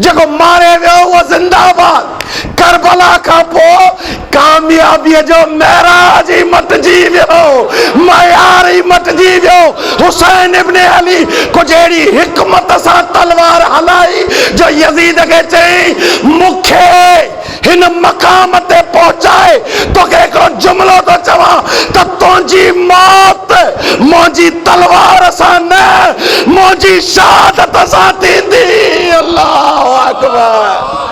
जेको मारे वियो उहो ज़िंदाबाद। करबला खां पोइ कामयाबीअ जो महराज ही मटिजी वियो, मयार ही मटिजी वियो। हुसैन इब्न अली कुछ अहिड़ी हिकमत सां तलवार हलाई जो यज़ीद खे चई मूंखे हिन मक़ाम ते पहुचाए तोखे हिकिड़ो जुमिलो थो चवां त तुंहिंजी मौत मुंहिंजी तलवार सां न मुंहिंजी शहादत सां थींदी। अल्लाहु अकबर।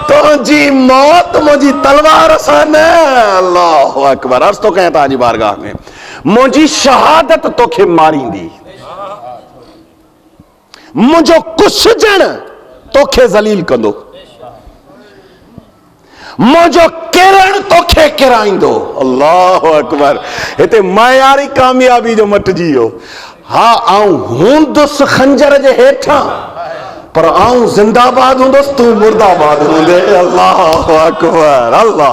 तुंहिंजी मौत मुंहिंजी तलवार सां न। अल्लाहु अकबर। अर्ज़ थो कयां तव्हांजी बारगाह में मुंहिंजी शहादत तोखे मारींदी, मुंहिंजो कुछजण तोखे ज़लील कंदो, मुंहिंजो किरण तोखे किराईंदो। अल्लाहु अकबर। हिते मयारी कामयाबी जो मटिजी वियो। हा आऊं हूंदुसि खंजर जे हेठां पर आऊं जिंदाबाद हूंदुसि, तूं मुर्दाबाद हूंदे। अल्लाहु अकबर। अल्लाह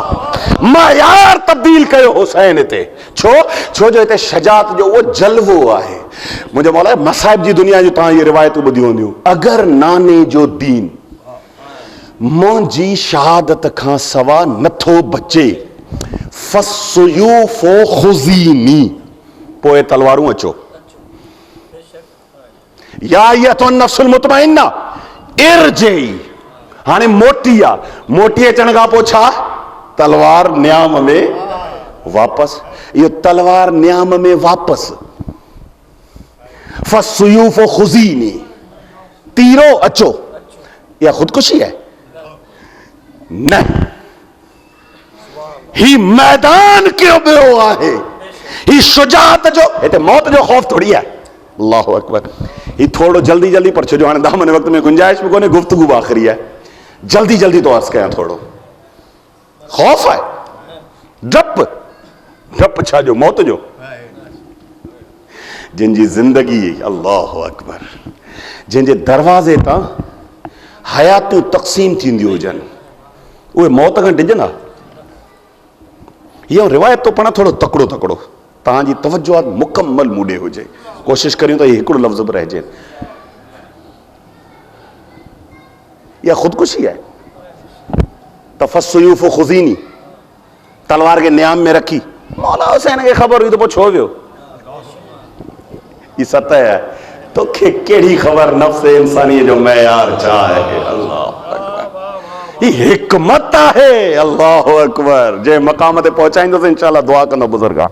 मयार तब्दील कयो हुसैन हिते। छो जो हिते शजात जो उहो जलवो आहे। मुंहिंजो मौला मसाइब जी दुनिया जो तव्हां इहे रिवायतूं ॿुधियूं हूंदियूं। अगरि नाने जो दीन मुंहिंजी शहादत खां सवा नथो बचे फसुयूफो खुज़ीनी, पोइ तलवारूं अचो। या ये तो नफ्सुल मुतमइन्ना इरजई। हाणे मोटी आहे, मोटी अचण खां पोइ छा तलवार न्याम में वापसि। इहो तलवार न्याम में वापसि। फसुयूफो खुज़ीनी, तीरो अचो। इहा ख़ुदकुशी है न, ही मैदान क्यों ॿियो आहे, ही शुजात जो हिते मौत जो ख़ौफ़ थोड़ी आहे। अल्लाहु अकबर। ही थोड़ो जल्दी जल्दी पर छो जो हाणे दामन वक़्त में गुंजाइश भी कोन्हे, गुफ्तगू आख़िरी है, जल्दी जल्दी तो अर्ज़ कयां। थोड़ो ख़ौफ़ आहे, डप छा जो मौत जो, जिनजी ज़िंदगी अल्लाहु अकबर जंहिंजे दरवाज़े तां हयातूं तक़सीम थींदियूं हुजनि उहे मौत खां डिॼंदा। इहो रिवायत तो पढ़ा थोड़ो तकड़ो तकड़ो, तव्हांजी तवज्जुआत मुकम्मल मूॾे हुजे। कोशिश करियूं त हिकिड़ो लफ़्ज़ बि रहिजे। इहा ख़ुदकुशी आहे। तफस्सुयूफ़ खुज़ीनी, तलवार के न्याम में रखी। मौला हुसैन खे ख़बर हुई तो पोइ छो वियो। ई सतह आहे, तोखे कहिड़ी ख़बर नफ़्स इंसानी जो मयार छा आहे। अल्लाहु अकबर। ही हिकमत आहे। अल्लाहु अकबर। जे मक़ाम ते पहुचाईंदुसि इंशाअल्लाह दुआ कंदो बुज़ुर्गा।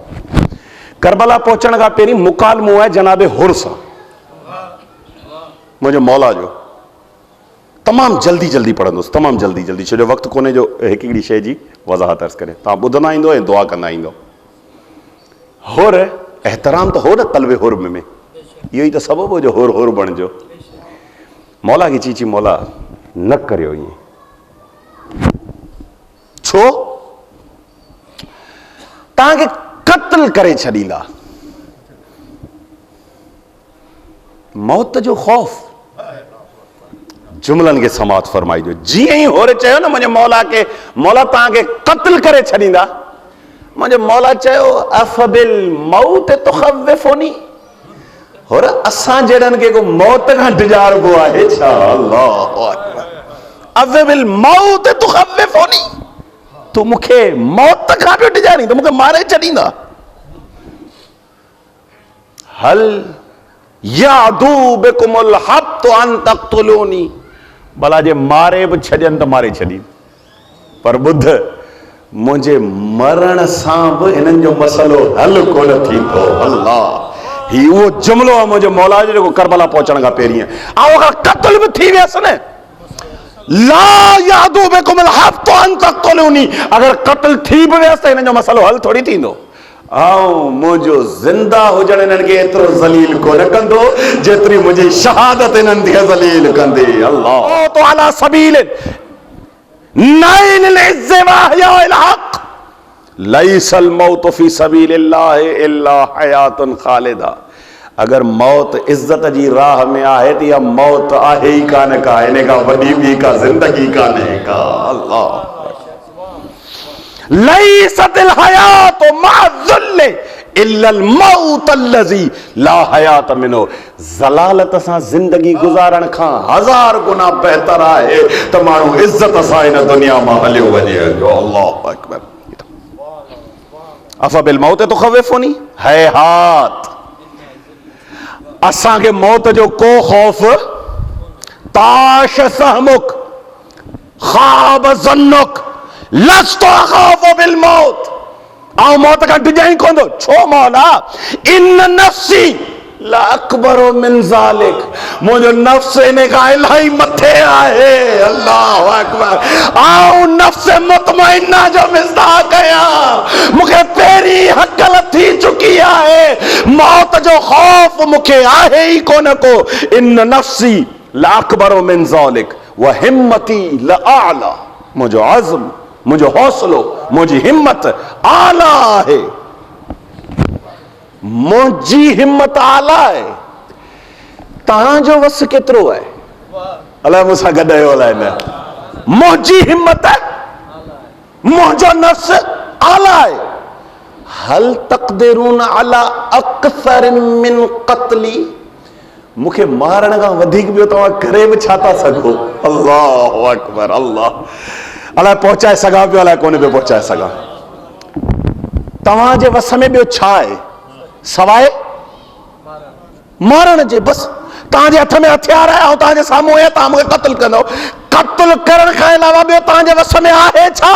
करबला पहुचण खां पहिरीं मुकालमो आहे जनाबे हुर सां, मुंहिंजो मौला जो। तमामु जल्दी जल्दी पढ़ंदुसि, तमामु जल्दी जल्दी, छो जो वक़्तु कोन्हे जो हिकिड़ी शइ जी वज़ाहत अर्ज़ करे। तव्हां ॿुधंदा ईंदो ऐं दुआ कंदा ईंदो। हुर एहतराम त हो न तलवे हुर में, इहो ई त सबबु हो जो हुर हुर बणिजो। मौला खे चीची मौला न करियो ईअं। छो तव्हांखे क़त्ल करे छॾींदा। मौत जो ख़ौफ़ जुमलन खे समात फरमाइजो। जीअं ई होरे चयो न मुंहिंजे मौला खे, मौला तव्हांखे क़त्ल करे छॾींदा, मुझे मौला चयो अफबिल मौत तुखव्विफुनी, और असां जड़न के को मौत का डिजारबो आहे छा? अल्लाहु अकबर। अफबिल मौत तुखव्विफुनी, तू मुखे मौत का पियो डिजारी, तो मुखे मारे छॾींदा। हल यादू बिकुमुल हब्तु अन तक़्तुलूनी, भला जे मारे भी छजन तो मारे छड़ी, पर बुध मुझे मरण सां भी इन्हनि जो मसलो हल कोन थींदो। अल्लाह, ही वो जुमलो आहे मुझे मौला जो करबला पहुचण खां पहिरीं, ऐं अगर क़त्ल भी थी वियसि न, ला यादू बिकुमुल हब्तु अन तक़्तुलूनी, अगर क़त्ल थी भी वियसि त हिन जो मसलो हल थोड़ी थींदो। आओ मुझो जिंदा हुजण इन्हनि खे एतिरो ज़लील कोन कंदो जेतिरी मुझी शहादत इन्हनि खे ज़लील कंदी। अल्लाह तो अला सबील नाइल इज़्ज़ व हयाइल हक़, लैसल मौत फी सबीलिल्लाह इल्ला हयातुन खालिदा। अगर मौत इज्जत जी राह में आहे त इहा मौत आहे ही कान का, इन खां वॾी ॿी का ज़िंदगी कान्हे का। अल्लाह, लैसतिल हयातु मअज़ुल्ल इल्लल मौत अल्लज़ी ला हयात मिनो, ज़लालत सां जिंदगी गुजारण खां 1000 गुना बेहतर आहे त माण्हू इज्जत सां इन दुनिया मां हलियो वञे। अल्लाहु अकबर। अफ़बिल मौत तुखव्विफुनी, है हाथ असां के मौत जो को खौफ, ताश सहमुक ख़ाब ज़न्नुक लस्तु अख़ाफ़ु बिल मौत, आऊं मौत का डिजाइन कोन दो। छो मौला, इन नफ्सी ला अकबरो मिन ज़ालिक, मुझो नफ्स इन का इलाही मथे आहे। अल्लाहु अकबर। आऊं नफ्स मुतमइन्ना जो मिज़दाक़ आहियां, मुखे पहिरीं हकल थी चुकी आहे, मौत जो खौफ मुखे आहे ही कोन को। इन नफ्सी ला अकबरो मिन ज़ालिक व हिम्मती ला आला, मुझो अज़्म, मुझो हौसलो, मुझी हिम्मत आला है। मुझी हिम्मत आला है, तहांजो वस केतिरो है? अलाए मूंसां गॾियो अलाए न। मुझी हिम्मत है, मुझो नफ्स आला है। हल तक़दिरून अला अक्सर मिन क़त्ली, मुखे मारण खां वधीक ॿियो तव्हां करे बि छा था सघो? अल्लाहु अकबर। अल्लाह अलाए पहुचाए सघां पियो, अलाए कोन पियो पहुचाए सघां। तव्हांजे वस में ॿियो छा आहे सवाइ मारण जे? बस तव्हांजे हथ में हथियार आहे ऐं तव्हांजे साम्हूं आहे, तव्हां मूंखे क़त्ल कंदो। क़त्ल करण खां अलावा ॿियो तव्हांजे वस में आहे छा?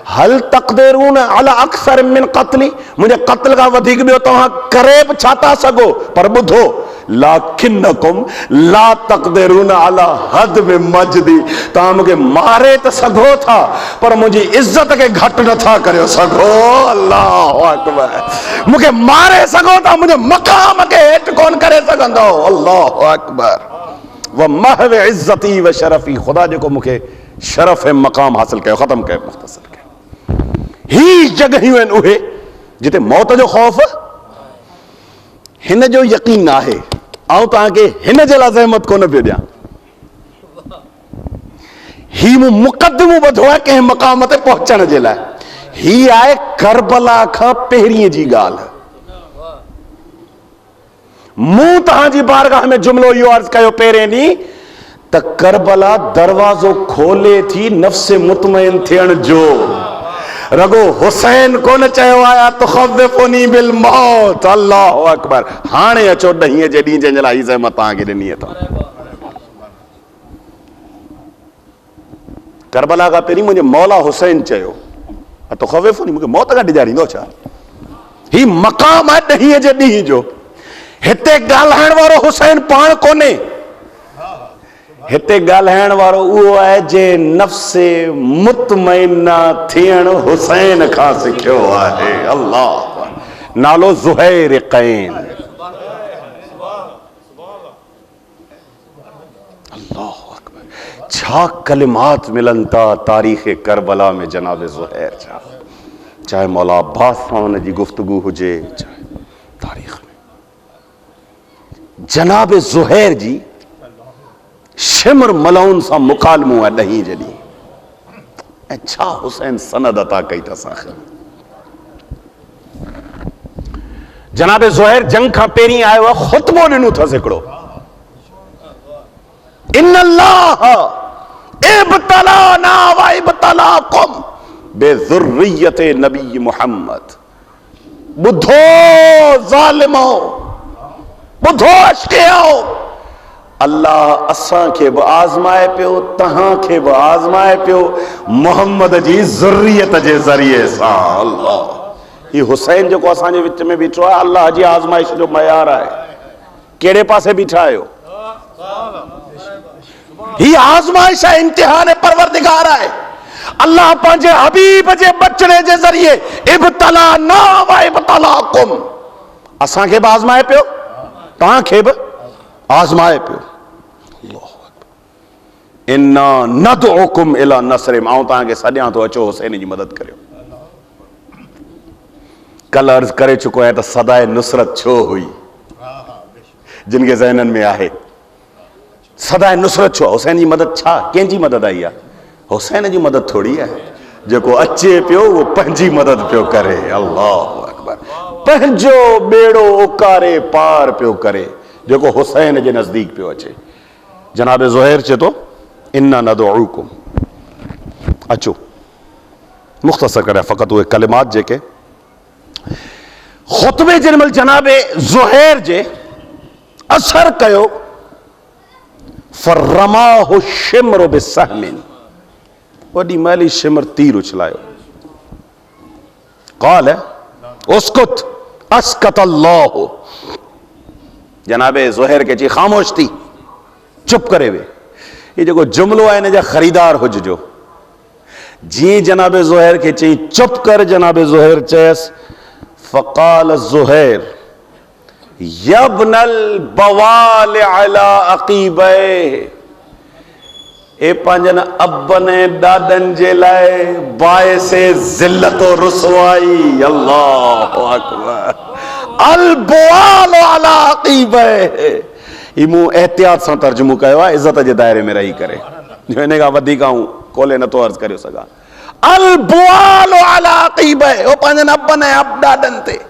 हल तक़दिरून अला अक्सर मिन क़त्ली, मुंहिंजे क़त्ल खां वधीक ॿियो तव्हां करे बि छा था सघो? पर ॿुधो, लाकिन्नकुम ला तक़दिरून अला हद में मजदी, तव्हां मूंखे मारे त सघो था पर मुंहिंजी इज्जत खे घटि नथा करे सघो। अल्लाहु अकबर। मूंखे मारे सघो था, मुंहिंजे मक़ाम खे हेठि कोन करे सघंदो। अल्लाहु अकबर। व महव इज्जती व शरफी, ख़ुदा जेको मूंखे शरफ़ ऐं मक़ाम हासिल कयो, ख़त्म कयो, मुख़्तसर कयो। ही जॻहियूं आहिनि उहे जिते मौत जो ख़ौफ़, हिन जो यकीन आहे। ऐं तव्हांखे हिन जे लाइ ज़हमत कोन पियो ॾियां, ही मूं मुक़दमो ॿधो आहे कंहिं मक़ाम ते पहुचण जे लाइ। ही आहे करबला खां पहिरीं जी ॻाल्हि। मूं तव्हांजी बारगाह में जुमिलो इहो अर्ज़ कयो पहिरें ॾींहुं त करबला दरवाज़ो खोले थी नफ्स मुतमइन थियण जो। रगो हुसैन कोन चयो आया तुखव्विफुनी बिल मौत। अल्लाहु अकबर। हाणे अचो ॾहींअ जे ॾींहुं जंहिंजे लाइ हीअ ज़हमत तव्हांखे ॾिनी अथव। करबला खां पहिरीं मुंहिंजे मौला हुसैन चयो तुखव्विफुनी, मूंखे मौत खां डिॼारींदो छा? ही मक़ाम आहे ॾहींअ जे ॾींहुं जो। हिते ॻाल्हाइण वारो हुसैन पाण कोन्हे, हिते ॻाल्हाइण वारो उहो आहे जे नफ्स मुतमइना थियण हुसैन खां सिखियो आहे। अल्लाह, नालो ज़ुहैर क़ैन। अल्लाहु अकबर। छा कलिमात मिलन था तारीख़ करबला में जनाब ज़ुहैर जा, चाहे मौला अब्बास सां हुन जी गुफ्तगू हुजे, चाहे तारीख़ में जनाब ज़ुहैर जी शिमर मलाउन सां मुकालमो आहे ॾहीं जॾहिं। ऐं छा हुसैन सनद अता कई अथसि आख़िर। जनाब ज़ुहैर जंग खां पहिरीं आयो आहे, ख़ुतबो ॾिनो अथसि हिकिड़ो, इन्नल्लाह इब्तलाना व इब्तलाकुम बिज़ुर्रियति नबी मुहम्मद। बुधो ज़ालिमो, बुधो अशकियो, अल्लाह असां खे बि आज़माए पियो, तहां खे बि आज़माए पियो मुहम्मद जी ज़ुर्रियत जे ज़रिए सां। अल्लाह, ये हुसैन जेको असांजे विच में बीठो आहे, अल्लाह जी आज़माइश जो मयार आहे। कहिड़े पासे बीठा आहियो? ही आज़माइश आहे, इम्तिहान परवरदिगार आहे। अल्लाह पंहिंजे हबीब जे बचड़े जे ज़रिए इब्तलाना व इब्तलाकुम, असांखे बि आज़माए पियो, तव्हांखे बि आज़माए पियो। इन्ना नदउकुम इला नसरिम, आऊं तव्हांखे सॾियां थो, अचो हुसैन जी मदद करियो। कल अर्ज़ करे चुको आहे त सदाए नुसरत छो हुई, जिन खे ज़हननि में आहे सदाए नुसरत छो, हुसैन जी मदद छा, कंहिंजी मदद आई आहे? हुसैन जी मदद थोड़ी आहे। जेको अचे पियो उहो पंहिंजी मदद पियो करे। अल्लाहु अकबर, पंहिंजो बेड़ो उकारे पार पियो करे, जेको हुसैन जे नज़दीक पियो अचे। जनाब ज़ुहैर चए थो इन्ना नदउकुम, अचो। मुख़्तसर करे फ़क़त उहे कलिमात जेके ख़ुतबे जे महिल जनाब ज़ुहैर जे असर कयो, फर्रमाहु शिम्र बिसहमिन, वॾी मैली शिमर तीर उछलायो। क़ाल उस्कुत अस्कत अल्लाह, जनाबे ज़ुहैर खे चई ख़ामोश थी, चुप करे वे। ये जेको जुमिलो आहे, इन जा ख़रीदार हुजो। जीअं जनाबे ज़ुहैर खे चई चुप कर, जनाबे ज़ुहैर चयसि फ़क़ाल ज़ुहैर यब्नल बवाल अला अक़ीबैह, ए पंहिंजनि अबनि ॾाॾनि जे लाइ बाइसे ज़िल्लत और रुसवाई। अल्लाहु अकबर, अल बवाल अला अक़ीबैह, ही मूं एहतियात सां तर्जुमो कयो आहे, इज़त जे दायरे में रही करे, हिन खां वधीक आऊं कोले नथो अर्ज़ करे सघां। अल बवाल अला अक़ीबैह, ओ पंहिंजनि अबनि ऐं ॾाॾनि ते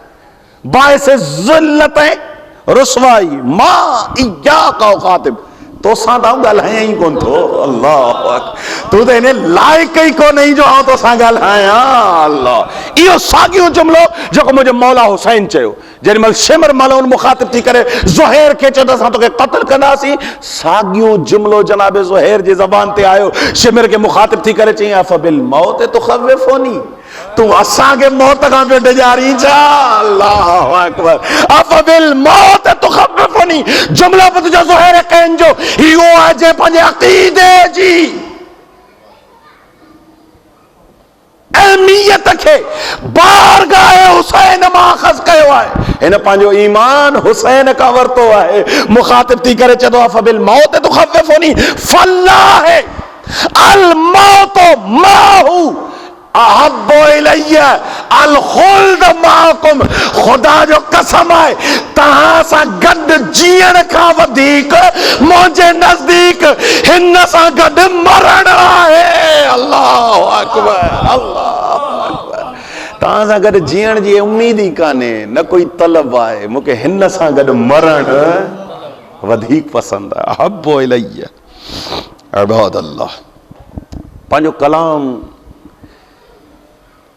बाइसे ज़िल्लत ऐं रुसवाई। मां इय्याका उख़ातिब, तोसां त ॻाल्हायां ई कोन थो। अल्लाहु अकबर, तूं त हिन लाइक़ ई कोन्हे जो आउं तोसां ॻाल्हायां। अल्लाह, इहो साॻियो जुमिलो जेको मुंहिंजो मौला हुसैन चयो जेॾी महिल शिमर मलऊन मुखातिब थी करे ज़ुहैर खे चयो त असां तोखे क़त्ल कंदासीं, साॻियो जुमिलो जनाब ज़ुहैर जे ज़बान ते आयो। शिमर खे मुखातिब थी करे चई अफ़बिल मौत तुख़व्विफ़ुनी, तूं असांखे मौत खां पियो डिॼारीं छा? अल्लाहु अकबर, अफ़बिल मौत तुख़व्विफ़ुनी, जुमिलो बि तुंहिंजो ज़ुहैर कैन जो इहो आहे जंहिं पंहिंजे अक़ीदे जी अहमियत खे बारगाह हुसैन मां अख़ज़ कयो आहे। हिन पंहिंजो ईमान हुसैन खां वरितो आहे। मुखातिब थी करे चए थो अफ़बिल मौत तुख़व्विफ़ुनी फल्लाह अल मौत माहू अहब्बु इलैया अल खुल्द माकुम, खुदा जो कसम आहे तहां सां गॾु जीअण खां वधीक मुंहिंजे नज़दीक हिन सां गॾु मरण आहे। अल्लाहु अकबर, अल्लाहु अकबर, तहां सां गॾु जीअण जी उम्मीद ई कान्हे, न कोई तलब आहे, मूंखे हिन सां गॾु मरण वधीक पसंदि आहे। अहब्बु इलैया इबादल्लाह, पंहिंजो कलाम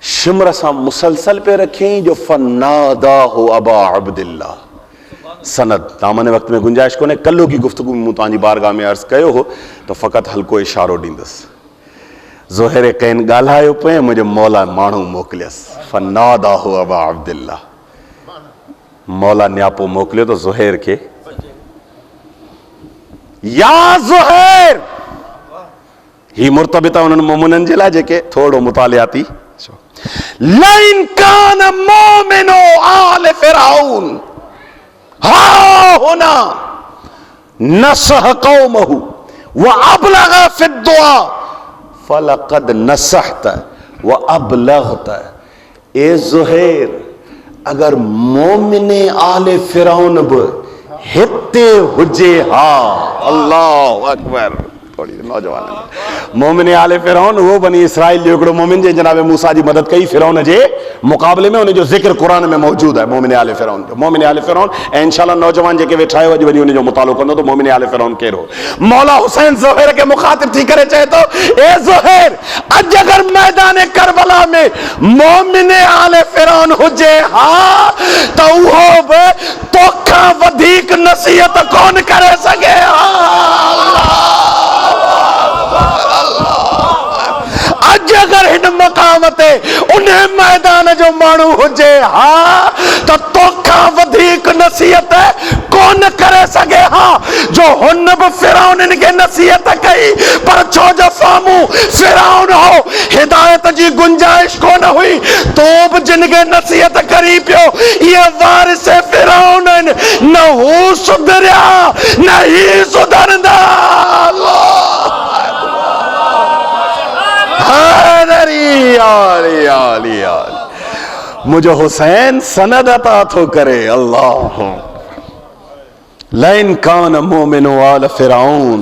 शिमर सां मुसलसल पे रखें जो फन्नादाहु अबा अब्दिल्लाह। सनद दामन वक्त में गुंजाइश कोन्हे, कल्लो की गुफ्तगू में मूं तव्हांजी बारगाह में अर्ज़ कयो हो तो फ़क़त हल्को इशारो ॾींदुसि। ज़ुहैर कैन ॻाल्हायो पे, मुंहिंजो मौला माण्हू मोकिलियसि, फन्नादाहु अबा अब्दिल्लाह, मौला न्यापो मोकिलियो तो ज़ुहैर खे, या ज़ुहैर, ही मुर्तबिता उन्हनि मोमिननि जे लाइ जेके थोरो मुतालियाती, लाइन कान मोमिनो आल फिरौन हा हुना नसह कौमहु व अबलग फि दुआ फलक़द नसहत व अबलगत। ए ज़ुहैर, अगर मोमिने आले फिरौन बि हिते हुजे हा, अल्लाहु अकबर, थोड़ी नौजवान मोमिन आले फिरौन वो बनी इसराइल जो हिकिड़ो मोमिन जे जनाब मूसा जी मदद कई फिरौन जे मुक़ाबले में, उनजो ज़िक्र कुरान में मौजूद है मोमिन आले फिरौन जो। मोमिन आले फिरौन ऐं इंशाअल्लाह नौजवान जेके वेठा आहियो अॼु वञी उनजो मुतालो कंदो त मोमिन आले फिरौन कहिड़ो। मौला हुसैन ज़ोहैर के मुखातिब थी करे चए थो, ए ज़ोहैर अॼु अगर मैदान करबला में मोमिन आले फिरौन हुजे हा त उहो बि तोखां वधीक नसीहत कोन करे सघे हा। अज अगर इन मकाम ते उन मैदान जो मानू हुजे हा तो तोखा वधीक नसीहत कौन करे सके हा जो हुन भी फिरौन के नसीहत कई, पर छो जो सामू फिरौन हो हिदायत जी गुंजाइश कौन हुई तो भी जिनके नसीहत करी पियो ये वारिस फिरौन न हू सुधरिया न ही सुधरंदा। मुझे हुसैन सनद अता तो करे अल्लाह। लैन कान मोमिन आल फिरौन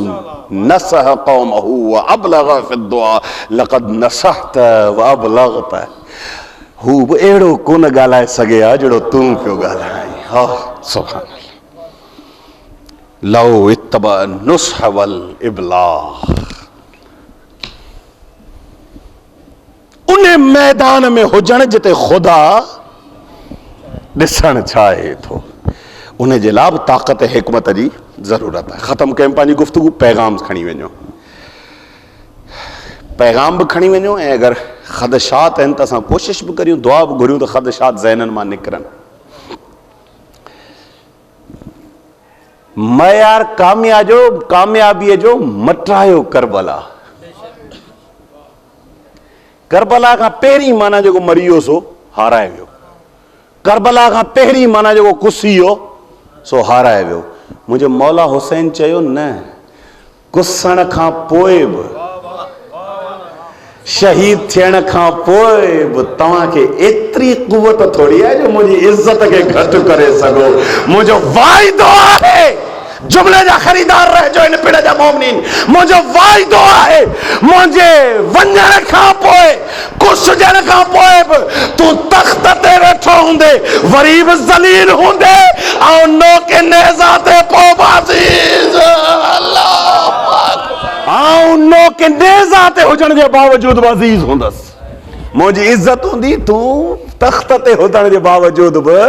नसह कौमहू व अबलग फि दुआ लक़द नसहत व अबलगत। हू एड़ो कोन गालाए सगे आ जड़ो तू पियो गालाए। हा सुभान अल्लाह। लौ इत्तबा नुस्ह वल इब्लाग। उन मैदान में हुजण जिते खुदा ॾिसण चाहे थो उन जे लाइ ताक़त हिकमत जी ज़रूरत है। ख़त्म कयूं पंहिंजी गुफ़्तगू, पैगाम खणी वञो, पैगाम बि खणी वञो ऐं अगरि ख़दशात आहिनि त असां कोशिशि बि करियूं, दुआ बि घुरियूं त ख़दशात ज़हननि मां निकिरनि। मयार कामयाबीअ जो मटायो करबला। करबला का पहिरीं माना जेको मरी वियो सो हाराए वियो, करबला का पहिरीं माना जेको कुसी हो सो हाराए वियो। मुंहिंजो मौला हुसैन चयो न, कुसण खां पोइ बि शहीद थियण खां पोइ बि तव्हांखे एतिरी कुवत थोड़ी आहे जो मुंहिंजी इज़त खे घटि करे सघो। मुंहिंजो वाइदो आहे, जुमले जा ख़रीदार रहिजो इन पिण जा मोमिनीन, मुंहिंजो वाइदो आहे मुंहिंजे वञण खां पोइ कुसजण खां पोइ बि तूं तख़्त ते वेठो हूंदे, वरी बि ज़लील हूंदे ऐं नोके नेज़ा ते पोबाज़ीज़ ऐं नोके नेज़ा ते हुजण जे बावजूदि अज़ीज़ हूंदसि। मुंहिंजी इज़त हूंदी, तूं तख़्त ते हुजण जे बावजूदि बि।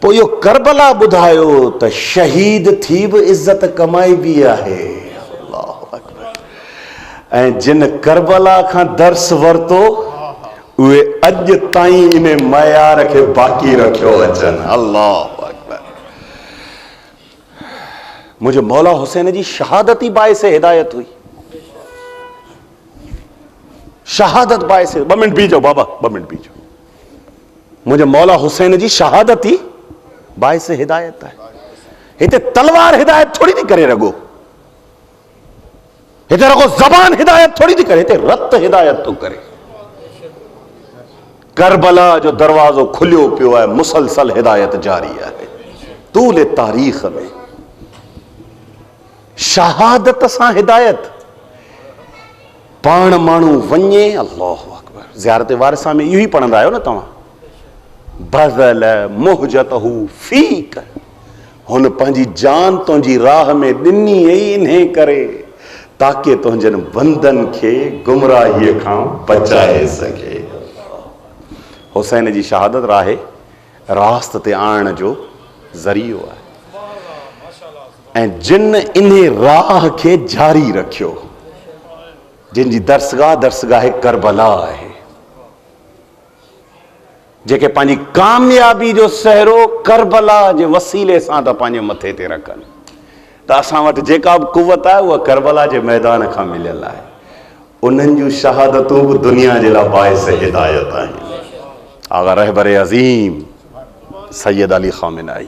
पोइ इहो करबला ॿुधायो त शहीद थी बि इज़त कमाइबी आहे। अल्लाहु अकबर। ऐं जिन करबला खां दर्स वरितो उहे अॼु ताईं इन मयार खे बाक़ी रखियो अचनि। अल्लाहु अकबर। मुंहिंजे मौला हुसैन जी शहादत ई बाइस हिदायत हुई। शहादत बाइस। 2 मिनट बीजो बाबा, 2 मिनट बीजो। मुंहिंजे मौला हुसैन जी शहादत ई बाइस हिदायत है। हिते तलवार हिदायत थोड़ी थी करे रगो, हिते रगो जबान हिदायत थोड़ी थी करे, हिते रत हिदायत तो करे। करबला जो दरवाजो खुलियो पियो है, मुसलसल हिदायत जारी है तूल तारीख में। शहादत सां हिदायत पाण माण्हू वञे। अल्लाहु अकबर। ज़ियारत वारिसा में इहो ई पढ़ंदा आहियो न तव्हां, बज़ल मुहजतहू फीक। हुन पंहिंजी जान तुंहिंजी राह में ॾिनी ई इन्हे करे ताकि तुंहिंजनि बंदनि खे गुमराहीअ खां बचाए सघे। हुसैन जी शहादत राहे रास्त ते आणण जो ज़रियो आहे ऐं जिन इन राह खे जारी रखियो, जिन जी दरसगाह करबला आहे, जेके पंहिंजी कामयाबी जो सहरो करबला जे वसीले सां त पंहिंजे मथे ते रखनि। त असां वटि जेका बि कुवत आहे उहा करबला जे मैदान खां मिलियल आहे। उन्हनि जूं शहादतूं बि दुनिया जे लाइ बाइस हिदायत आहिनि। आगा रहबर अज़ीम सैयद अली ख़ामेनी,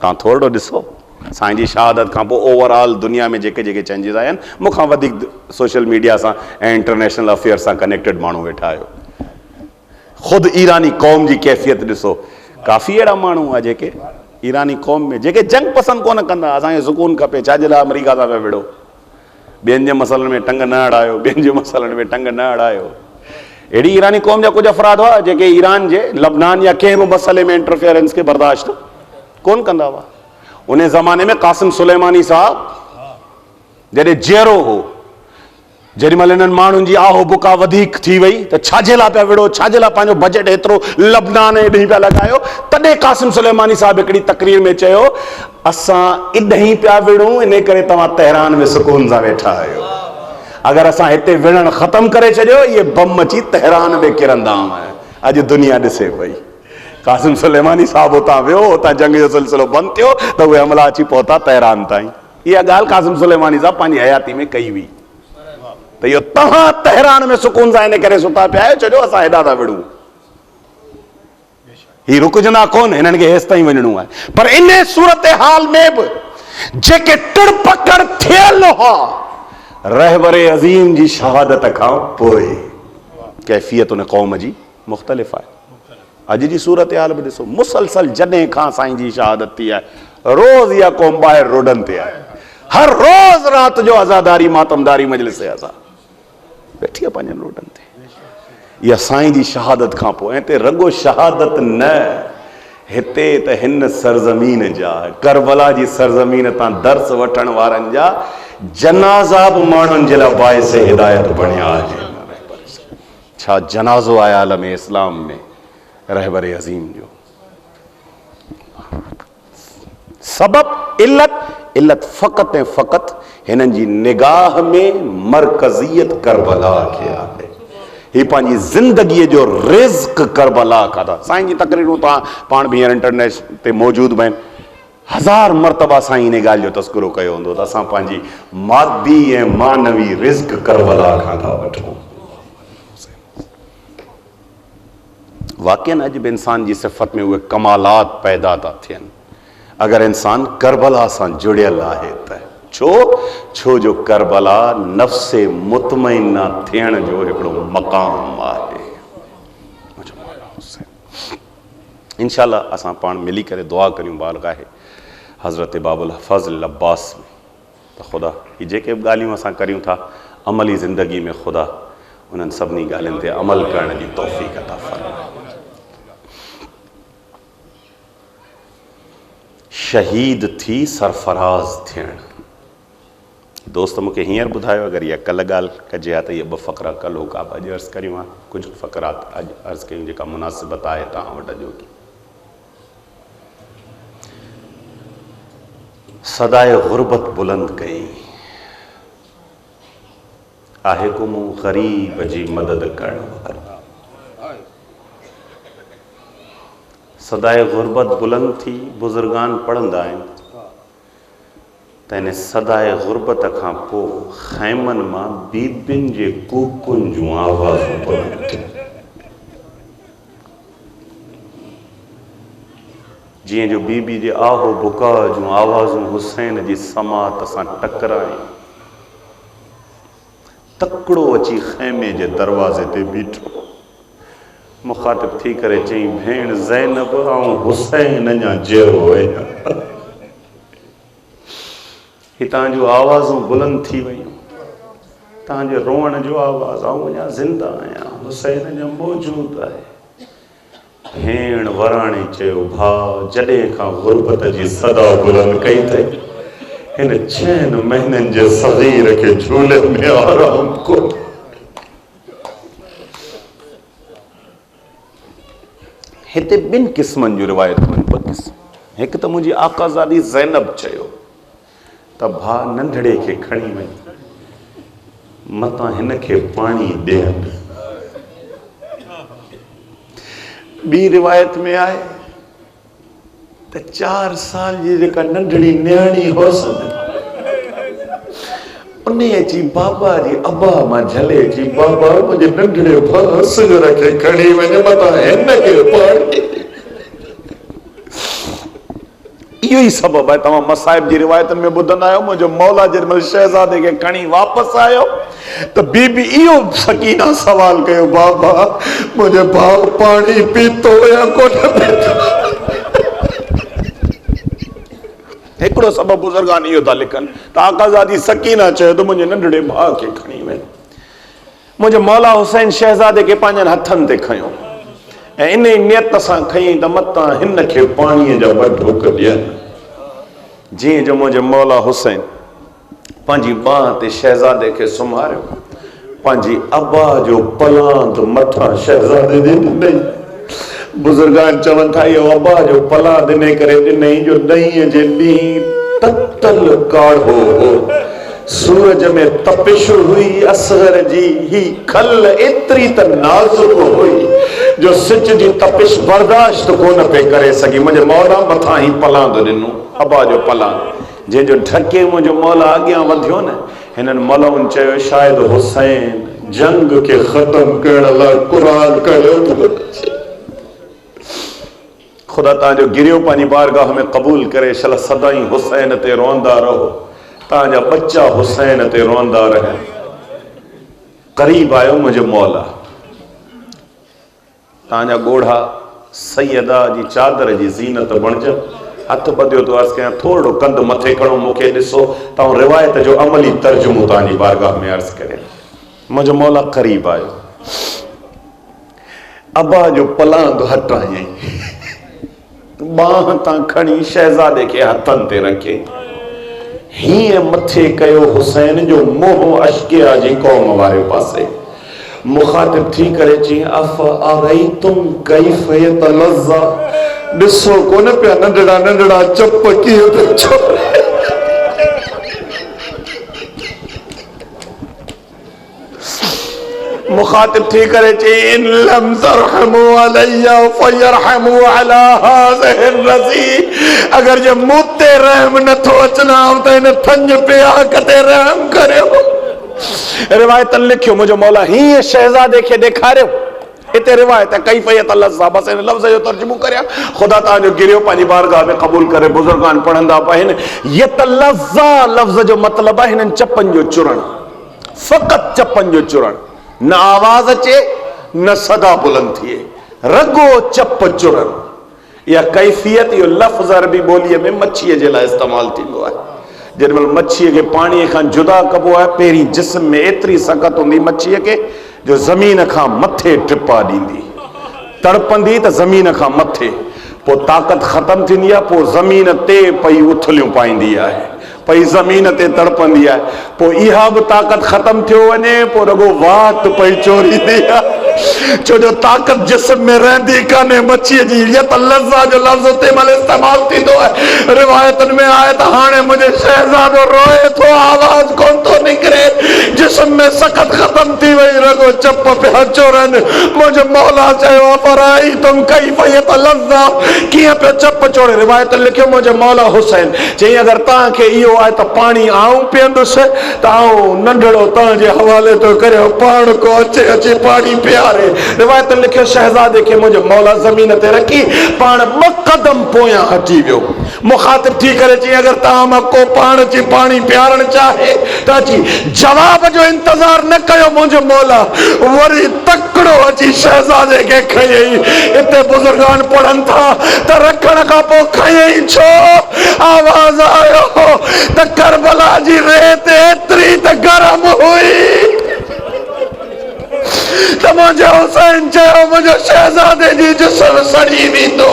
तव्हां थोरो ॾिसो साईं जी शहादत खां पोइ ओवरऑल दुनिया में जेके जेके चेंजिस आया आहिनि, मूंखां वधीक सोशल मीडिया सां ऐं इंटरनेशनल अफेयर सां कनेक्टेड माण्हू वेठा आहियो। ख़ुदि ईरानी क़ौम जी कैफ़ियत ॾिसो, काफ़ी अहिड़ा माण्हू आहे जेके ईरानी क़ौम में जेके जंग पसंदि कोन कंदा, असांखे सुकून खपे, छाजे लाइ अमेरिका सां पिया विड़ो। ॿियनि जे मसइलनि में टंग न अड़ायो, ॿियनि जे मसइलनि में टंग न अड़ायो। अहिड़ी ईरानी क़ौम जा कुझु अफ़राद हुआ जेके ईरान जे लबनान या कंहिं बि मसइले में इंटरफेरेंस खे बर्दाश्त कोन कंदा हुआ। उन ज़माने में क़ासिम सुलेमानी साहब जॾहिं जेरो हो, जेॾी महिल इन्हनि माण्हुनि जी आओ बुका वधीक थी वई त छाजे लाइ पिया विड़ो, छाजे लाइ पंहिंजो बजट एतिरो लबनान ऐं ॾही पिया लॻायो, तॾहिं क़ासिम सुलेमानी साहब हिकिड़ी तकरीर में चयो असां इॾही पिया विड़ूं इन करे तव्हां तेहरान में सुकून सां वेठा आहियो। अगरि असां हिते विड़ण ख़तमु करे छॾियो इहे बम अची तेहरान में किरंदा। अॼु दुनिया ॾिसे पई क़ासिम सुलेमानी साहब हुतां वियो, हुतां जंग जो सिलसिलो बंदि थियो त उहे हमला अची पहुता तेहरान ताईं। इहा ॻाल्हि क़ासिम सुलेमानी साहब पंहिंजी हयाती में कई हुई त इहो तव्हां तेहरान में सुकून सां इन करे सुता पिया आहियो छो असां हेॾा था विड़ूं। ही रुकजंदा कोन, हिननि खे हेसि ताईं वञिणो आहे। पर इन सूरत हाल में बि जेके तुड़ पकड़ थियल हुआ रहबर अज़ीम जी शहादत खां पोइ कैफ़ियत उन क़ौम जी मुख़्तलिफ़ आहे। अॼु जी सूरत हाल बि ॾिसो, मुसलसल जॾहिं खां साईं जी शहादत थी आहे रोज़ इहा क़ौम ॿाहिरि रोडनि ते आहे। हर रोज़ राति जो अज़ादारी मातमदारी मजलिस अज़ा वेठी आहे पंहिंजनि रोडनि ते। इहा साईं जी शहादत खां पोइ, ऐं हिते रुॻो शहादत न, हिते त हिन सरज़मीन जा करबला जी सरज़मीन तां दर्स वठण वारनि जा जनाज़ा बि माण्हुनि जे लाइ बाइस हिदायत बणिया आहे। छा जनाज़ो आहे आलम इस्लाम में रहबर अज़ीम जो। सबब इल्लत फ़क़त ऐं फ़क़त हिननि जी निगाह में मरकज़ियत करबला खे आहे। ही पंहिंजी ज़िंदगीअ जो रिज़्क़ करबला खाधा। साईं जी तकरीरूं तव्हां पाण बि हींअर इंटरनेट ते मौजूदु आहिनि, 1000 मरतबा साईं इन ॻाल्हि जो तस्करो कयो हूंदो त असां पंहिंजी मादी ऐं मानवी रिज़्क़ करबला खां था वठूं। वाक़ई अॼु बि इंसान जी सिफ़त में उहे कमालात पैदा था थियनि अगरि इंसान करबला सां जुड़ियल आहे त। छो जो करबला नफ़्से मुतमइना थियण जो हिकिड़ो मक़ाम आहे। इंशाअल्लाह असां पाण मिली करे दुआ करियूं बारगाह हज़रत बाबुल फज़ल अब्बास में त ख़ुदा ही जेके बि ॻाल्हियूं असां करियूं था अमली ज़िंदगी में ख़ुदा उन्हनि सभिनी ॻाल्हियुनि ते अमल करण जी तौफ़ीक़ अता फ़रमाए। शहीद थी सरफराज़ थियण। दोस्त मूंखे हींअर ॿुधायो, अगरि इहा कल्ह ॻाल्हि कजे हा त इहे 2 फ़क़रा कल्ह हो का अॼु अर्ज़ु करियूं हा। कुझु फ़क़रात अॼु अर्ज़ु कयूं जेका मुनासिबत आहे तव्हां वटि जो की सदाए ग़ुरबत बुलंद कई आहे को मूं ग़रीब जी मदद करण वारो। सदाए ग़ुरबत बुलंद थी बुज़ुर्गान पढ़ंदा आहिनि त इन सदाए ग़ुरबत खां पोइ ख़ैमनि मां बीबियुनि जे कूकुनि जूं आवाज़ूं बुलंद थियूं। जीअं जो बीबी जे आहो बुका जूं आवाज़ूं हुसैन जी समात सां टकरायूं, तकिड़ो अची ख़ैमे जे दरवाज़े ते बीठो, मुखातिब थी करे चई भेण ज़ैनब ऐं हुसैन अञा जेरो आहियां। ही तव्हांजूं आवाज़ूं बुलंद थी वयूं, तव्हांजे रोअण जो आवाज़, ऐं अञा ज़िंदा आहियां, हुसैन अञा मौजूदु आहे। भेण वराणे चयो भाउ जॾहिं खां ग़ुरबत जी सदा बुलंद कई अथई हिन 6 महीननि जे सग़ीर खे झूले में आराम कोन। हिते 2 क़िस्मनि जूं रिवायतूं आहिनि, 2 क़िस्म। हिकु त मुंहिंजी आकाज़ादी ज़ैनब चयो त भाउ नंढड़े खे खणी वञ मतां हिन खे पाणी ॾियनि। ॿी रिवायत में आहे त 4 साल जी जेका नंढड़ी न्याणी हुअसि उन अची बाबा जी अबा मां झले अची बाबा मुंहिंजे नंढड़े भाउ असगर खे खणी वञ मतां हिन खे पाणी। इहो ई सबबु आहे तव्हां मसाइब जी रिवायतनि में ॿुधंदा आहियो मुंहिंजो मौला जेॾीमहिल शहज़ादे खे खणी वापसि आयो त बीबी इहो सकीना सवाल कयो बाबा मुंहिंजे भाउ पाणी पीतो या कोन पीतो। एकड़ो सबब बुजुर्गान इहो था लिखनि त आकाज़ादी सकीना चयो त मुंहिंजे नंढड़े भाउ खे खणी वञ। मुंहिंजे मौला हुसैन शहज़ादे खे पंहिंजनि हथनि ते खयो ऐं इन ई नियत सां खईं त मतां हिन खे पाणीअ जा ॿ ढोक ॾियनि। जीअं जो मुंहिंजे मौला हुसैन पंहिंजी बांह ते शहज़ादे खे सुम्हारियो, पंहिंजी अबा जो पलांद मथां शहज़ादे जे ॾिनई। बुजुर्गान चवनि था इहो अबा जो पलांद इन करे ॾिनई जो ॾहीअ जे ॾींहुं ततल काढ़ो हो, सूरज में तपिश हुई, असगर जी ही खल एतिरी त नाज़ुक हुई जो सिज जी तपिश बर्दाश्त कोन पे करे सघी। मुंहिंजे मौला मथां ही पलांद ॾिनो, अबा जो पलांद, जंहिंजो ढके मुंहिंजो मौला अॻियां वधियो न। हिननि मौलाउनि चयो शायदि हुसैन जंग खे ख़त्म करण लाइ क़ुरान कयो। खुदा तव्हांजो गिरियो पंहिंजी बारगाह में क़बूल करे छल, सदाई हुसैन ते रोंदा रहो, तव्हांजा बच्चा हुसैन ते रोंदा रहनि। क़रीब आयो मुंहिंजो मौला, तव्हांजा ॻोढ़ा सैयदा जी चादर जी ज़ीनत बणजनि। हथ ॿधियो तो अर्ज़ कयां थोरो कंध मथे खणो, मूंखे ॾिसो त रिवायत जो अमली तर्जुमो तव्हांजी बारगाह में अर्ज़ करे। मुंहिंजो मौला क़रीब आयो, अबा जो पलांद हटायई, बांह तां खणी शहज़ादे खे हथनि ते रखे, हीअं मथे कयो हुसैन जो मोह अश्किया जी क़ौम वारे पासे। मुखातिब थी करे चई अफ अरैतुम कैफ यतलज़्ज़ा, ॾिसो कोन पिया नंढड़ा नंढड़ा चप कीअं पिया छोड़े। मुखातिब थी करे चई इन लम तरहमु अलैया फयरहमु अला हाज़िहि रज़ी, अगर जे मूं ते रहम नथो अचना त इन थंज पिया कते रहम करियो। रिवायतन लिखियो मुंहिंजो मौला हीअं शहज़ादे खे ॾेखारियो। हिते रिवायत कई फयत लज़्ज़ा, बस इन लफ़्ज़ जो तर्जुमो करिया। खुदा तव्हांजो गिरियो पंहिंजी बारगाह में क़बूल करे। बुजुर्गान पढ़ंदा पिया आहिनि यतलज़्ज़ा लफ़्ज़ जो मतिलबु आहे हिननि चपनि जो चुरण, फ़क़ति चपनि जो चुरण, न आवाज़ अचे न सदा बुलंद थिए, रगो चप चुरण। इहा कैफ़ियत इहो लफ़्ज़ अरबी ॿोलीअ में मच्छीअ जे लाइ इस्तेमालु थींदो आहे। जेॾीमहिल मच्छीअ खे पाणीअ खां जुदा कबो आहे, पहिरीं जिस्म में एतिरी सख़्त हूंदी मच्छीअ खे जो ज़मीन खां मथे टिपा ॾींदी, तड़पंदी त ज़मीन खां मथे, पोइ ताक़त ख़तम थींदी आहे, पोइ ज़मीन ते पई उथलियूं पाईंदी आहे, पई ज़मीन ते तड़पंदी आहे, पोइ इहा बि ताक़त ख़तम थियो वञे, पोइ रुगो वात पई चोरींदी आहे। छो जो ताक़त जिस्म में रहंदी कान्हे मच्छीअ जी। यतलज़्ज़ा जो लफ़्ज़ तंहिंमहिल इस्तेमालु थींदो आहे। रिवायतनि में आहे त हाणे मुंहिंजो शहज़ादो रोए थो, आवाज़ कोन थो निकिरे, जिस्म में सख़्त ख़त्म थी वई, रुगो चप पिया चोरनि। मुंहिंजो मौला चयो अफ़राइतुम कैफ़ यतलज़्ज़ा, कीअं पियो चप चोरे। रिवायत लिखियो मुंहिंजो मौला हुसैन चई अगरि तव्हांखे इहो आहे त पाणी आऊं पीअंदुसि त आऊं नंढड़ो तव्हांजे हवाले थो करियो, पाण को अचे अची पाणी पीआरे। रिवायत लिखियो शहज़ादे खे मुंहिंजो मौला ज़मीन ते रखी पाण 2 कदम पोयां हटी वियो। मुखातिब थी करे चई अगरि तव्हां मां को पाण अची पाणी पीआरणु चाहे त अची जवाब जो इंतज़ार न कयो। मुंहिंजो मौला वरी तकिड़ो अची शहज़ादे खे खयई। हिते बुज़ुर्गान पढ़नि था त रखण खां पोइ खयई छो? आवाज़ आयो त करबला जी रेत एतिरी त गरम हुई त मुंहिंजो हुसैन चयो मुंहिंजो शहज़ादे जी जिस्म सड़ी वेंदो,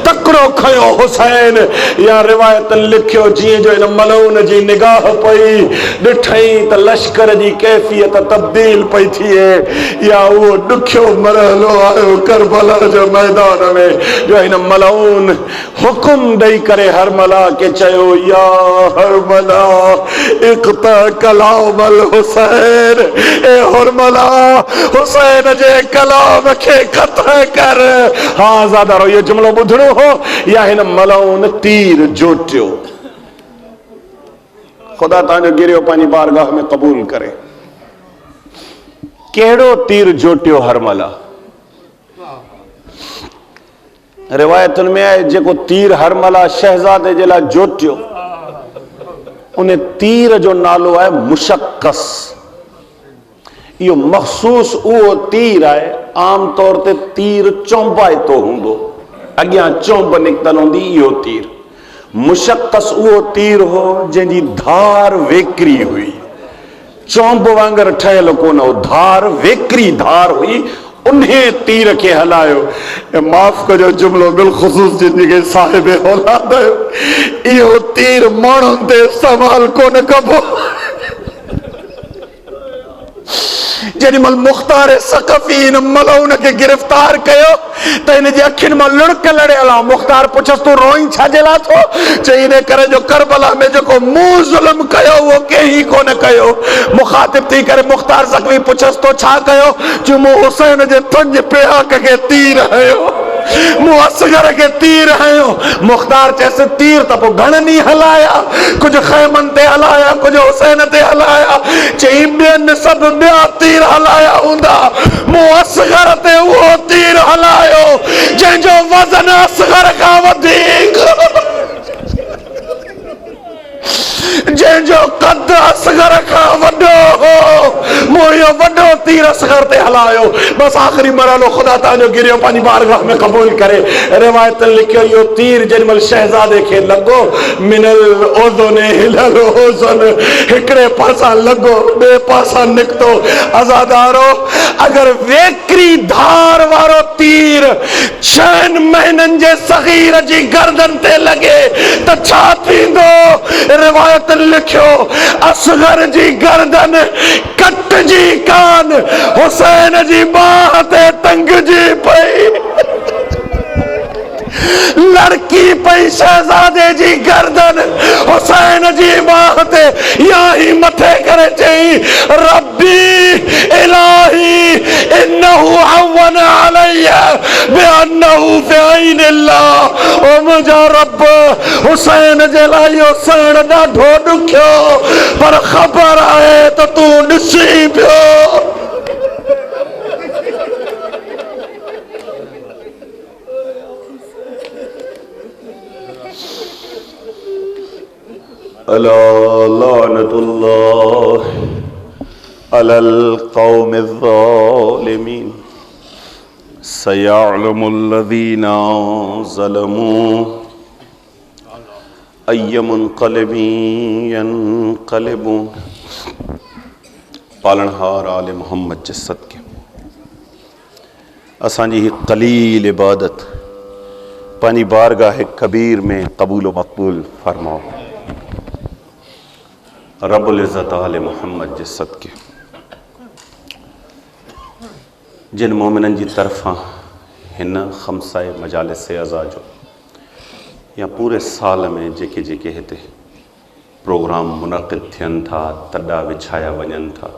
तकिड़ो खयो हुसैन। या रिवायत लिखियो जीअं जो हिन मलऊन जी निगाह पई, ॾिठई त लश्कर जी कैफ़ियत तब्दील पई थिए। या उहो ॾुखियो मरहलो आयो करबला जो मैदान में, जो हिन मलऊन हुकुम ॾेई करे हरमला खे चयो या हरमला इक़्ता कलामल हुसैन, ए हरमला हुसैन जे कलाम खे ख़त्म कर। हाँ ज़ादारो इहो जुमिलो ॿुधणो हो। या हिन मलऊन तीर जोटियो। ख़ुदा तव्हांजो गिरियो पंहिंजी बारगाह में क़बूल करे। कहिड़ो तीर जोटियो हरमला? रिवायतुनि में आहे जेको तीर हरमला शहज़ादे जे लाइ जोटियो, उन तीर जो नालो आहे मुशक्कस। इहो मख़सूस उहो तीर आहे, आम तौर ते तीर चौंबाइतो हूंदो, अॻियां चौंब निकितल हूंदी, इहो तीर मुशक्कस उहो तीर हो जंहिंजी धार वेकरी हुई, चौंब वांगर ठहियल कोन हो, धार वेकरी धार हुई, उन्हें तीर के हलायो। माफ़ कजो जुमलो बिलख़ुसूस जिंदगी साहिब औलाद आयो, इहो तीर माण्हुनि ते इस्तेमाल कोन कबो। जेॾीमहिल मुख़्तार सक़फ़ी इन मलउन खे गिरफ़्तार कयो त इन जी अखियुनि मां लुड़क लड़ियल आहे। मुख़्तार पुछसि तूं रोई छाजे लाइ थो? चई इन करे जो करबला में जेको मूं ज़ुल्म कयो उहो कंहिं कोन कयो। मुखातिब थी करे मुख़्तार सक़फ़ी पुछसि तो छा कयो? जो मूं हुसैन जे पंज पियाक खे तीर हयो, मूं असगर के तीर हयो। मुख़्तार चयसि तीर त पोइ घणनि ई हलाया, कुझु ख़ैमनि ते हलाया, कुझु हुसैन ते हलाया। चई ॿियनि सभु ॿिया तीर हलाया हूंदा, मूं असगर ते उहो तीर हलायो जंहिंजो वज़न असगर खां वधीक, जंहिंजो कद असगर खां वॾो हो। मूं इहो वॾो तीर असगर ते हलायो। बस आख़िरी मरहलो ख़ुदा तव्हांजो गिरियो पंहिंजी बारगाह में क़बूल करे। रिवायत लिखियो इहो तीर जेॾीमहिल शहज़ादे खे लॻो, मिनल ओज़ुन हिलल ओज़ुन, हिकिड़े पासा लॻो ॿिए पासा निकितो। आज़ादारो, अगरि वेकरी धार वारो तीर 6 महीननि जे सग़ीर जी गर्दन ते लॻे त छा थींदो? रिवायत लिखियो असगर जी गर्दन कटजी कान, हुसैन जी बाह ते टंगजी पई, लड़की पई शहजादे जी गर्दन हुसैन जी बाह ते। या ही मथे करे चई रब्बी इलाही इन्नहु अवन अलैया बिअन्नहु फी ऐनिल्लाह। ओ मुंहिंजा रब, हुसैन जे लाइ इहो सण ॾाढो ॾुखियो, पर ख़बर आहे त तूं ॾिसी पियो। अला लानतुल्लाह अलल कौमिज़ ज़ालिमीन, सयअलमुल लज़ीना ज़लमू अय्यमुनक़लिबिन यनक़लिबून। पालनहार आले मोहम्मद जे सदके असांजी ही क़लील इबादत पानी बारगाह कबीर में कबूल व मक़बूल फरमाओ। रब्बुल इज़्ज़त आले मोहम्मद जे सदके जिन मोमिननि जी तरफ़ां हिन ख़म्साए मजालिस अज़ा जो या पूरे साल में जेके जेके हिते प्रोग्राम मुनक़िद थियनि था, तॾा विछाया वञनि था,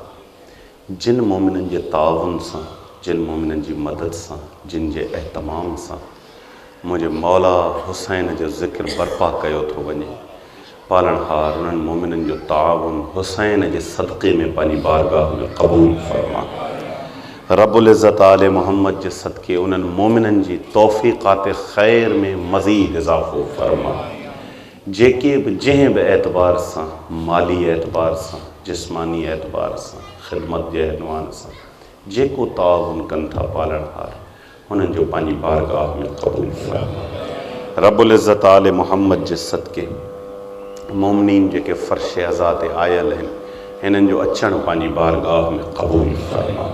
जिन मोमिननि जे ताउन सां, जिन मोमिननि जी मदद सां, जिन जे एहतमाम सां मुंहिंजे मौला हुसैन जो ज़िक्र बर्पा कयो थो वञे, पालनहार उन्हनि मोमिननि जो ताउन हुसैन जे सदक़े में पंहिंजी बारगाह में क़बूल फरमा। रब्बुल इज़्ज़त आले मोहम्मद जे सदके उन्हनि मोमिननि जी तौफ़ीक़ात ख़ैर में मज़ीद इज़ाफ़ो फरमा। जेके बि जंहिं बि एतबार सां, माली एतबार सां, जिस्मानी एतबार सां, ख़िदमत जे अनवान सां जेको ताउन कनि था, पालनहार हुननि जो पंहिंजी बारगाह में क़बूल फरमा। रब्बुल इज़्ज़त आले मोहम्मद जे सदके मोमिनीन जेके फ़र्श अज़ा ते आयल आहिनि, हिननि जो अचणु पंहिंजी बारगाह में क़बूल फरमा।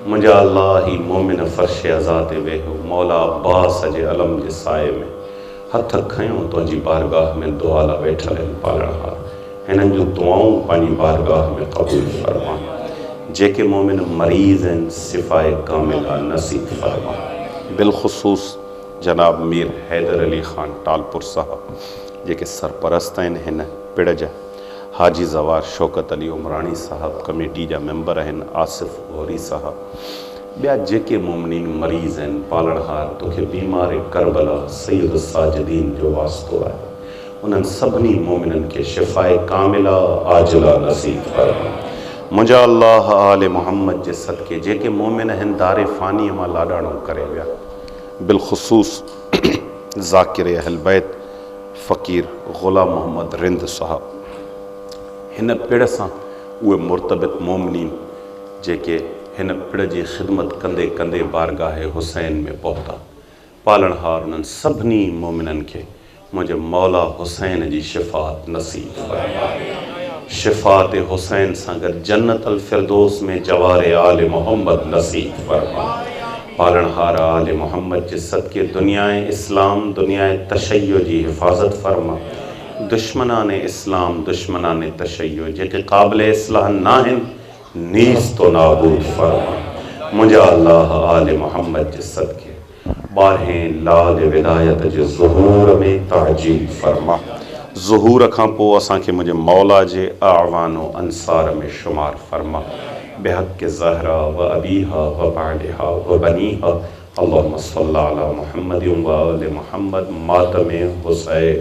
मुंहिंजा अल्लाह ही मोमिन फ़र्श अज़ा ते वेहो, मौला अब्बास जे अलम जे साए में हथ खयों तुंहिंजी बारगाह में दुआ लाइ वेठल आहिनि। पालनहार हिननि जूं दुआऊं पंहिंजी बारगाह में क़बूल फरमा। जेके मोमिन मरीज़ आहिनि, सिफ़ाए कामिला नसीब फरमा। बिलख़ुसूस जनाब मीर हैदर अली ख़ान टालपुर साहब जेके सरपरस्त आहिनि हिन पिड़ जा, हाजी ज़वार शौकत अली उमरानी साहब कमेटी जा मेंबर आहिनि, आसिफ़ गौरी साहब, ॿिया जेके मोमिनीन मरीज़ आहिनि, पालनहार तोखे बीमार करबला सैयद साजिदीन जो वास्तो आहे, उन्हनि सभिनी मोमिननि खे शिफ़ाए कामिला आजिला नसीब फरमा। मुंहिंजा अल्लाह आले मोहम्मद जे सदके जेके मोमिन आहिनि दारे फ़ानीअ मां लाॾाणो करे विया, बिलख़ुसूस ज़ाकिर अहल बैत फ़कीर ग़ुलाम मोहम्मद रिंद साहब, हिन पिड़ सां उहे मुर्तबित मोमिनीन जेके हिन पिड़ जी ख़िदमत कंदे कंदे बारगाह हुसैन में पहुता, पालनहार उन्हनि सभिनी मोमिननि खे मुझे मौला हुसैन जी शिफात नसीब फरमा। शिफात हुसैन संगर जन्नत अल फिरदौस में जवारे आले मोहम्मद नसीब फरमा। पालनहारा आले मोहम्मद जे सदके दुनियाए इस्लाम दुनियाए तशय्यो जी हिफाजत फरमा। दुश्मनान इस्लाम दुश्मनान तशय्यो जेके काबिल इस्लाह नाहिन नीस तो नाबूद फरमा। मुझे अल्लाह आले मोहम्मद जे सदके बारहें लाल विलायत जे ज़ुहूर में ताजील फरमा। ज़ुहूर खां पोइ असांखे मुंहिंजे मौला जे आवानो अंसार में शुमार फरमा। बेहक़ ज़हरा व अबीहा व बालिहा व बनीहा अल्लाहुम्मा सल्लि अला मुहम्मद व आले मुहम्मद मातम हुसैन।